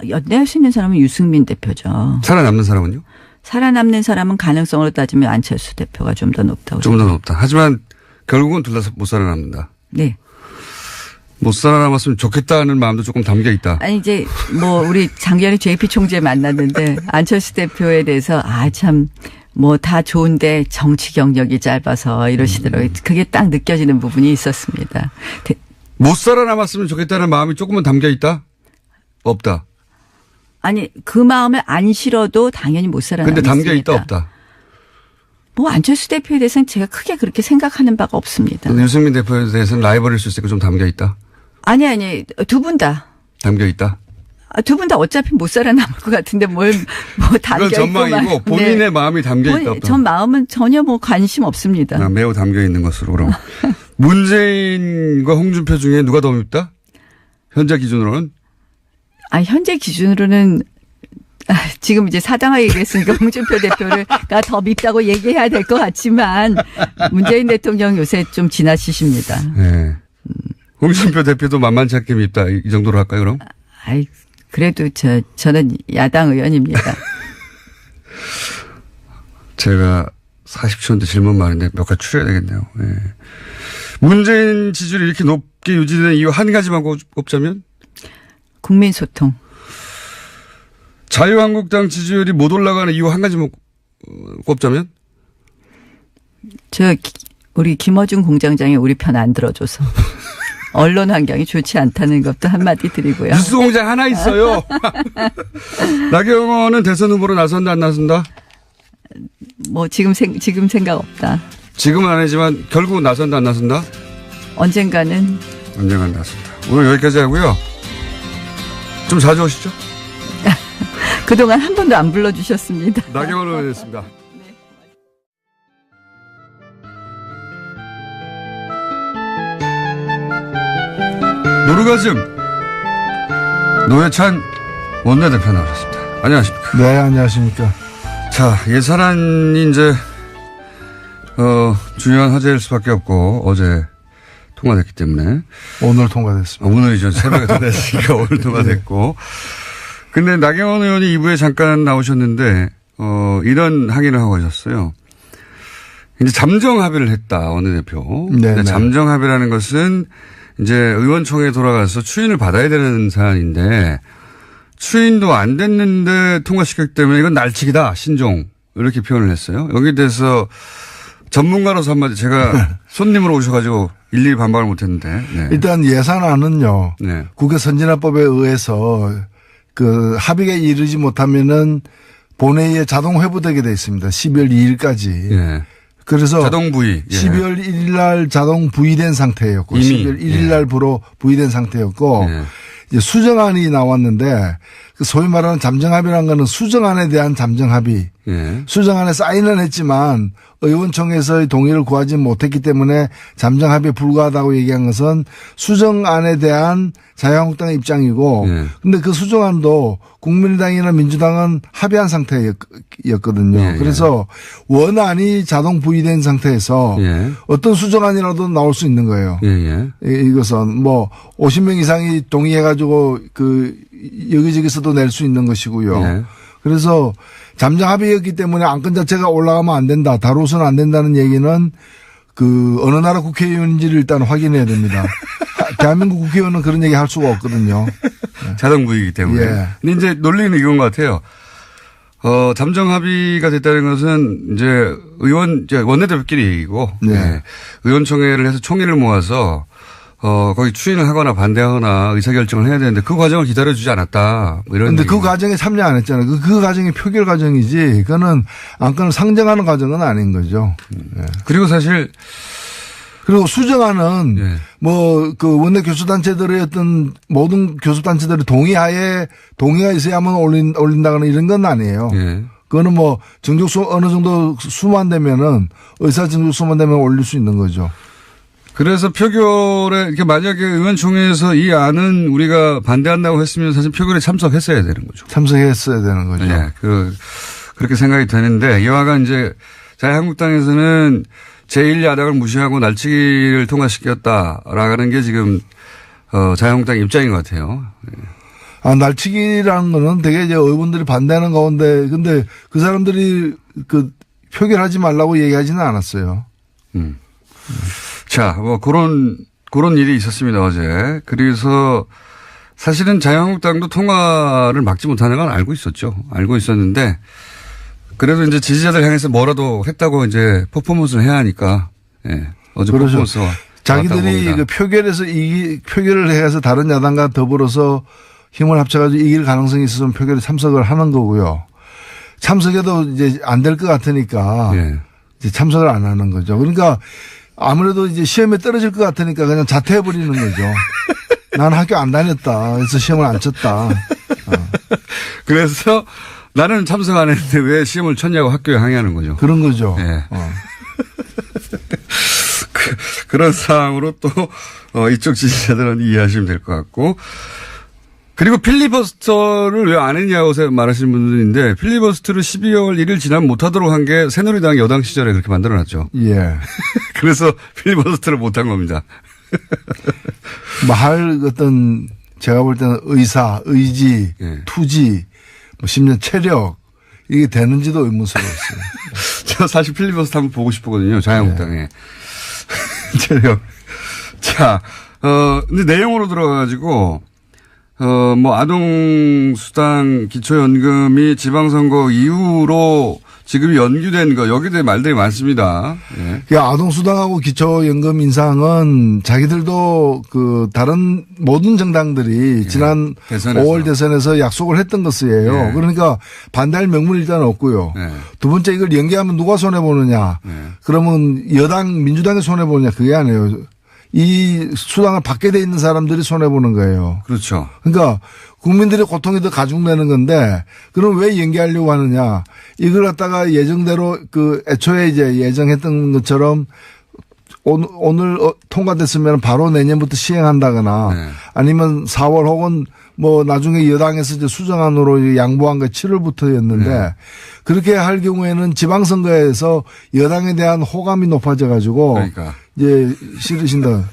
Speaker 4: 연대할 수 있는 사람은 유승민 대표죠.
Speaker 1: 살아남는 사람은요?
Speaker 4: 살아남는 사람은 가능성으로 따지면 안철수 대표가 좀 더 높다고.
Speaker 1: 좀 더 높다. 하지만 결국은 둘 다 못 살아남는다.
Speaker 4: 네.
Speaker 1: 못 살아남았으면 좋겠다는 마음도 조금 담겨 있다.
Speaker 4: 아니 이제 뭐 우리 작년에 JP 총재 만났는데 안철수 대표에 대해서 참 뭐 다 좋은데 정치 경력이 짧아서 이러시더라고요. 그게 딱 느껴지는 부분이 있었습니다.
Speaker 1: 못 살아남았으면 좋겠다는 마음이 조금은 담겨 있다? 없다.
Speaker 4: 아니 그 마음을 안 실어도 당연히 못 살아남습니다.
Speaker 1: 근데 담겨 있다 없다?
Speaker 4: 뭐 안철수 대표에 대해서는 제가 크게 그렇게 생각하는 바가 없습니다.
Speaker 1: 유승민 대표에 대해서는 라이벌일 수 있으니까 좀 담겨 있다?
Speaker 4: 아니 두 분 다.
Speaker 1: 담겨 있다?
Speaker 4: 두 분 다 어차피 못 살아남을 것 같은데 뭐 담겨 있고.
Speaker 1: 그건 전망이고 본인의
Speaker 4: 네.
Speaker 1: 마음이 담겨 있다 없다?
Speaker 4: 전 마음은 전혀 뭐 관심 없습니다.
Speaker 1: 매우 담겨 있는 것으로 그럼. 문재인과 홍준표 중에 누가 더 밉다? 현재 기준으로는?
Speaker 4: 현재 기준으로는 지금 이제 사당하게 얘기했으니까 홍준표 대표가 더 밉다고 얘기해야 될 것 같지만 문재인 대통령 요새 좀 지나치십니다.
Speaker 1: 네. 홍준표 대표도 만만치 않게 밉다. 이 정도로 할까요, 그럼?
Speaker 4: 그래도 저는 야당 의원입니다.
Speaker 1: 제가 40초인데 질문 많은데 몇 가지 추려야 되겠네요. 네. 문재인 지지율이 이렇게 높게 유지되는 이유 한 가지만 꼽자면?
Speaker 4: 국민 소통.
Speaker 1: 자유한국당 지지율이 못 올라가는 이유 한 가지만 꼽자면?
Speaker 4: 우리 김어준 공장장이 우리 편 안 들어줘서. 언론 환경이 좋지 않다는 것도 한마디 드리고요.
Speaker 1: 뉴스 공장 하나 있어요. 나경원은 대선 후보로 나선다 안 나선다?
Speaker 4: 뭐 지금 생각 없다.
Speaker 1: 지금은 아니지만 결국은 나선다 안 나선다?
Speaker 4: 언젠가는
Speaker 1: 나선다. 오늘 여기까지 하고요. 좀 자주 오시죠.
Speaker 4: 그동안 한 번도 안 불러주셨습니다.
Speaker 1: 나경원 의원이었습니다. 노르가즘 노회찬 원내대표 나오셨습니다. 안녕하십니까.
Speaker 5: 네, 안녕하십니까.
Speaker 1: 자, 예산안이 이제 중요한 화제일 수밖에 없고 어제 통과됐기 때문에
Speaker 5: 오늘 통과됐습니다.
Speaker 1: 오늘이죠. 새벽에 통과됐으니까 오늘 통과됐고. 근데 나경원 의원이 2부에 잠깐 나오셨는데 이런 항의를 하고 가셨어요. 이제 잠정 합의를 했다 원내대표.
Speaker 5: 네.
Speaker 1: 잠정 합의라는 것은 이제 의원총회에 돌아가서 추인을 받아야 되는 사안인데 추인도 안 됐는데 통과시켰기 때문에 이건 날치기다 신종 이렇게 표현을 했어요. 여기에 대해서 전문가로서 한마디 제가 손님으로 오셔가지고 일일이 반박을 못했는데. 네.
Speaker 5: 일단 예산안은요. 네. 국회 선진화법에 의해서 그 합의가 이르지 못하면은 본회의에 자동 회부되게 돼 있습니다. 12월 2일까지. 네. 그래서
Speaker 1: 자동 부의. 예.
Speaker 5: 12월 1일 날 자동 부의된 상태였고
Speaker 1: 이미.
Speaker 5: 12월 1일 날 부의된 상태였고
Speaker 1: 예.
Speaker 5: 이제 수정안이 나왔는데 그 소위 말하는 잠정합의라는 거는 수정안에 대한 잠정합의. 예. 수정안에 사인은 했지만 의원총회에서의 동의를 구하지 못했기 때문에 잠정합의에 불과하다고 얘기한 것은 수정안에 대한 자유한국당의 입장이고 그런데 그 수정안도 국민의당이나 민주당은 합의한 상태였거든요. 예. 그래서 원안이 자동 부의된 상태에서 어떤 수정안이라도 나올 수 있는 거예요. 이것은 뭐 50명 이상이 동의해가지고 그 여기저기서도 낼 수 있는 것이고요. 그래서 잠정 합의였기 때문에 안건 자체가 올라가면 안 된다. 다루어서는 안 된다는 얘기는 그 어느 나라 국회의원인지를 일단 확인해야 됩니다. 대한민국 국회의원은 그런 얘기 할 수가 없거든요.
Speaker 1: 자동 부의이기 때문에. 예. 근데 이제 논리는 이건 것 같아요. 잠정 합의가 됐다는 것은 이제 원내대표끼리 얘기고. 네. 네. 의원총회를 해서 총의를 모아서 거기 추인을 하거나 반대하거나 의사결정을 해야 되는데 그 과정을 기다려주지 않았다. 뭐 이런.
Speaker 5: 근데 그 과정에 참여 안 했잖아요. 그 과정이 표결 과정이지. 그거는 안건을 상정하는 과정은 아닌 거죠. 네.
Speaker 1: 그리고 사실.
Speaker 5: 그리고 수정안은 뭐 그 원내 교수단체들의 어떤 모든 교수단체들의 동의가 있어야만 올린다거나 이런 건 아니에요. 그거는 뭐 정족수 어느 정도 수만 되면은 의사 정족수만 되면 올릴 수 있는 거죠.
Speaker 1: 그래서 표결에 이렇게 만약에 의원총회에서 이 안은 우리가 반대한다고 했으면 사실 표결에 참석했어야 되는 거죠.
Speaker 5: 참석했어야 되는 거죠.
Speaker 1: 네. 그렇게 생각이 되는데 이와가 이제 자유한국당에서는 제1야당을 무시하고 날치기를 통과시켰다라는 게 지금 자유한국당 입장인 것 같아요.
Speaker 5: 아, 날치기라는 거는 되게 이제 의원들이 반대하는 가운데 근데 그 사람들이 그 표결하지 말라고 얘기하지는 않았어요.
Speaker 1: 자, 뭐 그런 일이 있었습니다, 어제. 그래서 사실은 자유한국당도 통과를 막지 못하는 건 알고 있었죠. 알고 있었는데 그래도 이제 지지자들 향해서 뭐라도 했다고 이제 퍼포먼스를 해야 하니까. 예. 어제
Speaker 5: 그렇죠.
Speaker 1: 퍼포먼스가
Speaker 5: 자기들이 그 표결을 해서 다른 야당과 더불어서 힘을 합쳐가지고 이길 가능성이 있어서 표결에 참석을 하는 거고요. 참석해도 이제 안 될 것 같으니까 이제 참석을 안 하는 거죠. 그러니까 아무래도 이제 시험에 떨어질 것 같으니까 그냥 자퇴해버리는 거죠. 난 학교 안 다녔다. 그래서 시험을 안 쳤다.
Speaker 1: 그래서 나는 참석 안 했는데 왜 시험을 쳤냐고 학교에 항의하는 거죠.
Speaker 5: 그런 거죠.
Speaker 1: 네. 그런 상황으로 또 이쪽 지지자들은 이해하시면 될 것 같고. 그리고 필리버스터를 왜 안 했냐고 말하시는 분들인데 필리버스터를 12월 1일 지나면 못하도록 한 게 새누리당 여당 시절에 그렇게 만들어놨죠.
Speaker 5: 예.
Speaker 1: 그래서 필리버스터를 못한 겁니다.
Speaker 5: 뭐 할 어떤 제가 볼 때는 의지, 투지, 뭐 심지어 체력 이게 되는지도 의문스러웠어요.
Speaker 1: 저 사실 필리버스터 한번 보고 싶거든요. 자유한국당에. 체력. 자, 근데 내용으로 들어가가지고 뭐 아동수당 기초연금이 지방선거 이후로 지금 연기된 거 여기에 대해 말들이 많습니다.
Speaker 5: 예. 아동수당하고 기초연금 인상은 자기들도 그 다른 모든 정당들이 지난 대선에서. 5월 대선에서 약속을 했던 것이에요. 그러니까 반대할 명분이 일단 없고요. 두 번째 이걸 연기하면 누가 손해보느냐. 그러면 여당 민주당이 손해보느냐 그게 아니에요. 이 수당을 받게 돼 있는 사람들이 손해보는 거예요.
Speaker 1: 그렇죠.
Speaker 5: 그러니까 국민들의 고통이 더 가중되는 건데 그럼 왜 연기하려고 하느냐. 이걸 갖다가 예정대로 그 애초에 이제 예정했던 것처럼 오늘 통과됐으면 바로 내년부터 시행한다거나 아니면 4월 혹은 뭐 나중에 여당에서 이제 수정안으로 양보한 게 7월부터였는데 그렇게 할 경우에는 지방선거에서 여당에 대한 호감이 높아져 가지고
Speaker 1: 그러니까.
Speaker 5: 이제 싫으신다.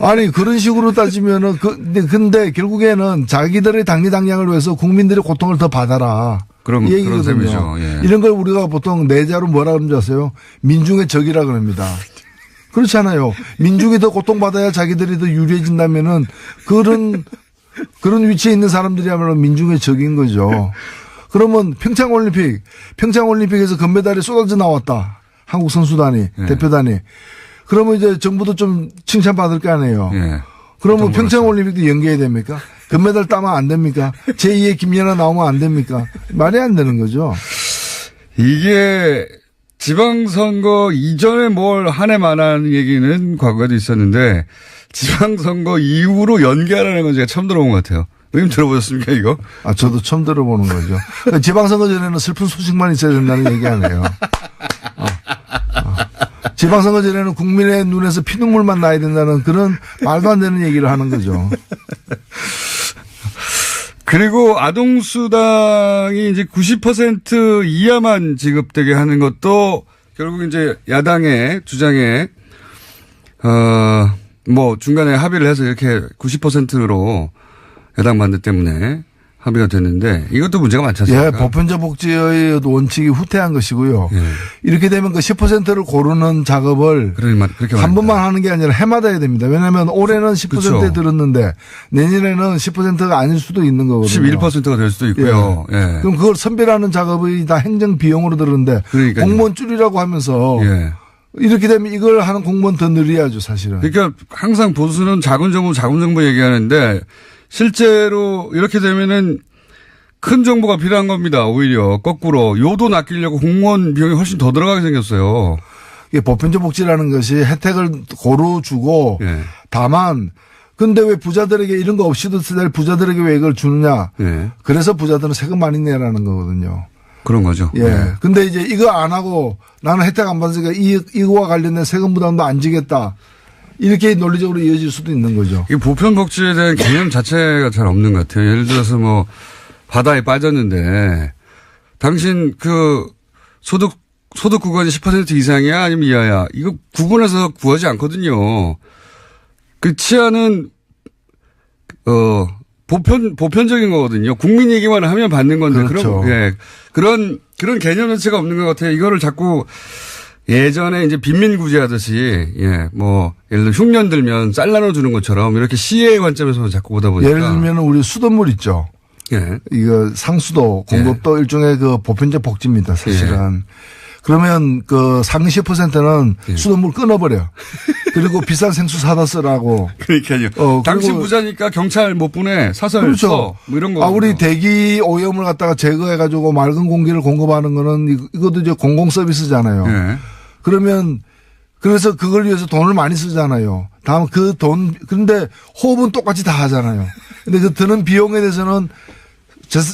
Speaker 5: 아니 그런 식으로 따지면은 근데 결국에는 자기들의 당리당략을 위해서 국민들의 고통을 더 받아라.
Speaker 1: 그런 셈이죠.
Speaker 5: 이런 걸 우리가 보통 내자로 뭐라 그러는지 아세요? 민중의 적이라 그럽니다. 그렇잖아요. 민중이 더 고통받아야 자기들이 더 유리해진다면은 그런 위치에 있는 사람들이야말로 민중의 적인 거죠. 그러면 평창올림픽에서 금메달이 쏟아져 나왔다. 한국 선수단이
Speaker 1: 예.
Speaker 5: 대표단이. 그러면 이제 정부도 좀 칭찬받을 거 아니에요.
Speaker 1: 예.
Speaker 5: 그러면 평창올림픽도 연계해야 됩니까? 금메달 따면 안 됩니까? 제2의 김연아 나오면 안 됩니까? 말이 안 되는 거죠.
Speaker 1: 이게 지방선거 이전에 뭘 한 해 만한 얘기는 과거에도 있었는데 지방선거 이후로 연계하라는 건 제가 처음 들어본 것 같아요. 의원님 들어보셨습니까 이거?
Speaker 5: 아, 저도 처음 들어보는 거죠. 그러니까 지방선거 전에는 슬픈 소식만 있어야 된다는 얘기 아니에요. 지방선거 전에는 국민의 눈에서 피눈물만 나야 된다는 그런 말도 안 되는 얘기를 하는 거죠.
Speaker 1: 그리고 아동수당이 이제 90% 이하만 지급되게 하는 것도 결국 이제 야당의 주장에, 뭐 중간에 합의를 해서 이렇게 90%로 야당 반대 때문에 합의가 됐는데 이것도 문제가 많지 않습니까?
Speaker 5: 예, 보편적 복지의 원칙이 후퇴한 것이고요.
Speaker 1: 예.
Speaker 5: 이렇게 되면 그 10%를 고르는 작업을 한 번만 하는 게 아니라 해마다 해야 됩니다. 왜냐하면 올해는 10%에
Speaker 1: 그렇죠.
Speaker 5: 들었는데 내년에는 10%가 아닐 수도 있는 거거든요.
Speaker 1: 11%가 될 수도 있고요.
Speaker 5: 예.
Speaker 1: 예.
Speaker 5: 그럼 그걸 선별하는 작업이 다 행정 비용으로 들었는데
Speaker 1: 그러니까요.
Speaker 5: 공무원 줄이라고 하면서
Speaker 1: 예.
Speaker 5: 이렇게 되면 이걸 하는 공무원 더 늘려야죠, 사실은.
Speaker 1: 그러니까 항상 보수는 작은 정부 얘기하는데 실제로 이렇게 되면은 큰 정부가 필요한 겁니다. 오히려 거꾸로 요돈 아끼려고 공무원 비용이 훨씬 더 들어가게 생겼어요.
Speaker 5: 이게 보편적 복지라는 것이 혜택을 고루 주고
Speaker 1: 예.
Speaker 5: 다만 근데 왜 부자들에게 이런 거 없이도 될 부자들에게 왜 이걸 주느냐.
Speaker 1: 예.
Speaker 5: 그래서 부자들은 세금 많이 내라는 거거든요.
Speaker 1: 그런 거죠.
Speaker 5: 예.
Speaker 1: 예.
Speaker 5: 근데 이제 이거 안 하고 나는 혜택 안 받으니까 이거와 관련된 세금 부담도 안 지겠다. 이렇게 논리적으로 이어질 수도 있는 거죠.
Speaker 1: 이 보편복지에 대한 개념 자체가 잘 없는 것 같아요. 예를 들어서 뭐 바다에 빠졌는데 당신 그 소득 구간이 10% 이상이야 아니면 이하야. 이거 구분해서 구하지 않거든요. 그 치안은 보편적인 거거든요. 국민 얘기만 하면 받는 건데
Speaker 5: 그렇죠.
Speaker 1: 그런 개념 자체가 없는 것 같아요. 이거를 자꾸 예전에 이제 빈민구제하듯이 뭐 예를 들어 흉년 들면 쌀 나눠주는 것처럼 이렇게 시혜의 관점에서 자꾸 보다 보니까
Speaker 5: 예를 들면 우리 수돗물 있죠.
Speaker 1: 예.
Speaker 5: 이거 상수도 공급도 일종의 그 보편적 복지입니다, 사실은. 그러면 그 상위 10%는 수돗물 끊어버려. 그리고 비싼 생수 사다 쓰라고.
Speaker 1: 그러니까요. 당신 부자니까 경찰 못 보내. 사설
Speaker 5: 그렇죠.
Speaker 1: 써. 뭐 이런 거.
Speaker 5: 우리 대기 오염을 갖다가 제거해가지고 맑은 공기를 공급하는 거는 이것도 이제 공공 서비스잖아요.
Speaker 1: 예.
Speaker 5: 그러면 그래서 그걸 위해서 돈을 많이 쓰잖아요. 다음 그 돈, 그런데 호흡은 똑같이 다 하잖아요. 근데 그 드는 비용에 대해서는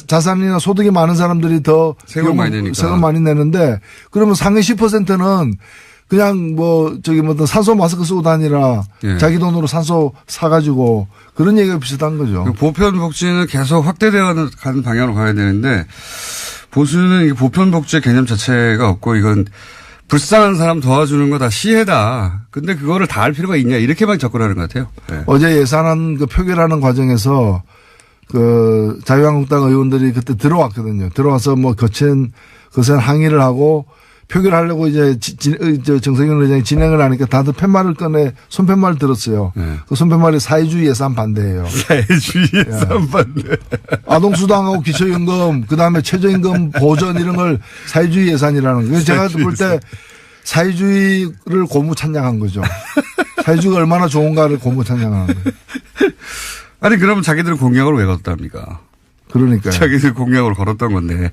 Speaker 5: 자산이나 소득이 많은 사람들이 더
Speaker 1: 세금 많이 내니까.
Speaker 5: 세금 많이 내는데 그러면 상위 10%는 그냥 뭐 산소 마스크 쓰고 다니라 자기 돈으로 산소 사가지고 그런 얘기가 비슷한 거죠.
Speaker 1: 보편복지는 계속 확대되어 가는 방향으로 가야 되는데 보수는 보편복지의 개념 자체가 없고 이건 불쌍한 사람 도와주는 거 다 시혜다. 근데 그거를 다 할 필요가 있냐 이렇게만 접근하는 것 같아요. 네.
Speaker 5: 어제 예산안 그 표결하는 과정에서 그 자유한국당 의원들이 그때 들어왔거든요. 들어와서 뭐 거센 항의를 하고 표결하려고 이제 정세균 의장이 진행을 하니까 다들 손팻말을 들었어요. 네. 그 손팻말이 사회주의 예산 반대예요.
Speaker 1: 사회주의 예산 반대.
Speaker 5: 아동수당하고 기초연금, 그 다음에 최저임금 보전 이런 걸 사회주의 예산이라는 거예요. 제가 볼 때 사회주의를 고무 찬양한 거죠. 사회주의가 얼마나 좋은가를 고무 찬양한 거예요.
Speaker 1: 아니 그러면 자기들은 공약을 왜 걸었답니까?
Speaker 5: 그러니까요.
Speaker 1: 자기들 공약을 걸었던 건데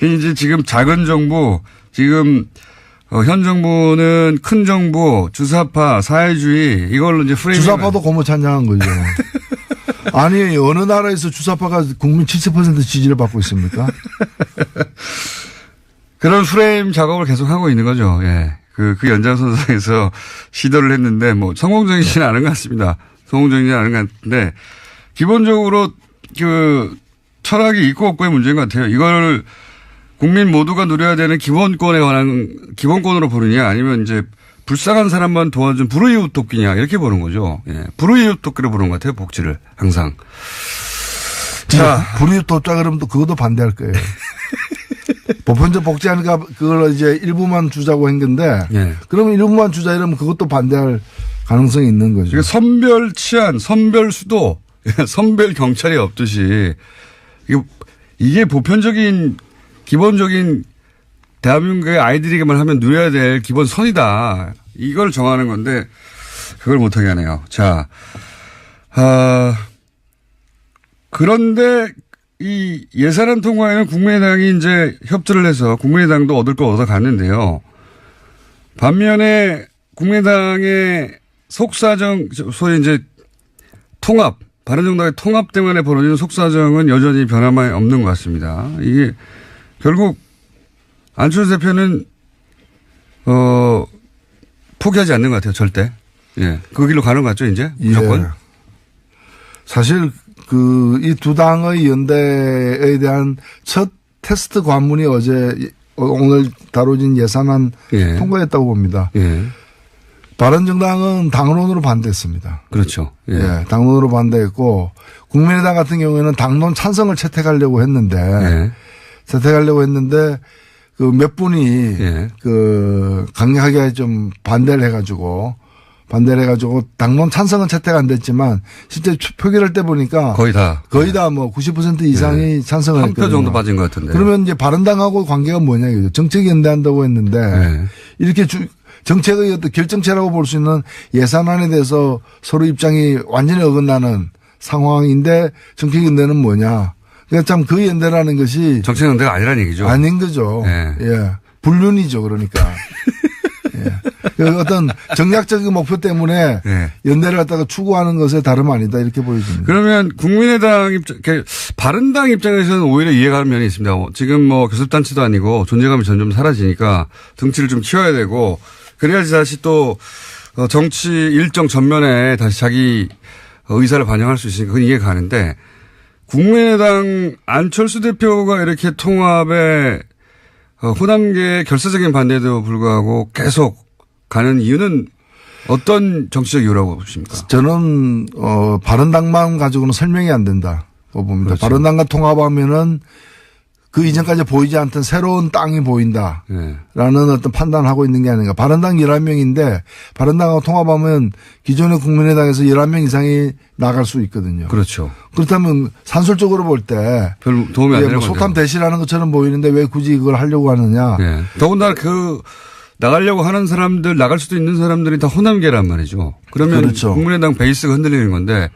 Speaker 1: 이제 지금 작은 정부 지금 현 정부는 큰 정부 주사파 사회주의 이걸로 이제 프레임
Speaker 5: 주사파도 고무 찬양한 거죠. 아니 어느 나라에서 주사파가 국민 70% 지지를 받고 있습니까?
Speaker 1: 그런 프레임 작업을 계속 하고 있는 거죠. 예. 그 연장선상에서 시도를 했는데 뭐 성공적이지는 않은 것 같습니다. 성공적이지는 않은 것 같은데 기본적으로 그 철학이 있고 없고의 문제인 것 같아요. 이걸 국민 모두가 누려야 되는 기본권에 관한 기본권으로 보느냐 아니면 이제 불쌍한 사람만 도와준 불우이웃 돕기냐 이렇게 보는 거죠. 예. 불우이웃 돕기로 보는 것 같아요. 복지를 항상.
Speaker 5: 자, 불우이웃 돕자 그러면 또 그것도 반대할 거예요. 보편적 복지하니까 그걸 이제 일부만 주자고 한 건데 그러면 일부만 주자 이러면 그것도 반대할 가능성이 있는 거죠.
Speaker 1: 그러니까 선별 치안, 선별 수도, 선별 경찰이 없듯이 이게 보편적인 기본적인 대한민국의 아이들에게만 하면 누려야 될 기본 선이다. 이걸 정하는 건데 그걸 못하게 하네요. 자, 그런데 이 예산안 통과에는 국민의당이 이제 협조를 해서 국민의당도 얻을 걸 얻어갔는데요. 반면에 국민의당의 속사정, 소위 이제 통합, 바른정당의 통합 때문에 벌어지는 속사정은 여전히 변함이 없는 것 같습니다. 이게 결국 안철수 대표는 포기하지 않는 것 같아요. 절대. 예, 그 길로 가는 것 같죠, 이제 무조건.
Speaker 5: 예. 사실 이 두 당의 연대에 대한 첫 테스트 관문이 오늘 다뤄진 예산안
Speaker 1: 예.
Speaker 5: 통과했다고 봅니다.
Speaker 1: 예.
Speaker 5: 바른정당은 당론으로 반대했습니다.
Speaker 1: 그렇죠. 예.
Speaker 5: 예, 당론으로 반대했고 국민의당 같은 경우에는 당론 찬성을 채택하려고 했는데
Speaker 1: 예.
Speaker 5: 그 몇 분이
Speaker 1: 예.
Speaker 5: 그 강력하게 좀 반대를 해가지고 당론 찬성은 채택 안 됐지만 실제 표결할 때 보니까
Speaker 1: 거의 다
Speaker 5: 뭐 90% 이상이
Speaker 1: 예.
Speaker 5: 찬성을 했거든요.
Speaker 1: 3표 정도 빠진 것 같은데.
Speaker 5: 그러면 이제 바른당하고 관계가 뭐냐 이거죠. 정책 연대한다고 했는데
Speaker 1: 예.
Speaker 5: 이렇게 정책의 어떤 결정체라고 볼 수 있는 예산안에 대해서 서로 입장이 완전히 어긋나는 상황인데 정책 연대는 뭐냐. 그러니까 참 그 연대라는 것이
Speaker 1: 정책 연대가 아니라는 얘기죠.
Speaker 5: 아닌 거죠.
Speaker 1: 예.
Speaker 5: 예. 불륜이죠. 그러니까. 예. 그 어떤 정략적인 목표 때문에
Speaker 1: 예.
Speaker 5: 연대를 갖다가 추구하는 것에 다름 아니다 이렇게 보여집니다.
Speaker 1: 그러면 국민의당 바른당 입장에서는 오히려 이해가 가는 면이 있습니다. 지금 뭐 교섭단체도 아니고 존재감이 점점 사라지니까 등치를 좀 키워야 되고 그래야지 다시 또 정치 일정 전면에 다시 자기 의사를 반영할 수 있으니까 그건 이해가 가는데 국민의당 안철수 대표가 이렇게 통합에 호남계의 결사적인 반대에도 불구하고 계속 가는 이유는 어떤 정치적 이유라고 보십니까? 저는
Speaker 5: 바른당만 가지고는 설명이 안 된다고 봅니다.
Speaker 1: 그렇죠.
Speaker 5: 바른당과 통합하면은 그 이전까지 보이지 않던 새로운 땅이 보인다라는
Speaker 1: 네.
Speaker 5: 어떤 판단을 하고 있는 게 아닌가. 바른당 11명인데 바른당하고 통합하면 기존의 국민의당에서 11명 이상이 나갈 수 있거든요.
Speaker 1: 그렇죠.
Speaker 5: 그렇다면 산술적으로 볼 때
Speaker 1: 별 도움이 안 되는 거죠.
Speaker 5: 소탐 대시라는 것처럼 보이는데 왜 굳이 이걸 하려고 하느냐.
Speaker 1: 네. 더군다나 나가려고 하는 사람들, 나갈 수도 있는 사람들이 다 호남계란 말이죠. 그러면
Speaker 5: 그렇죠.
Speaker 1: 국민의당 베이스가 흔들리는 건데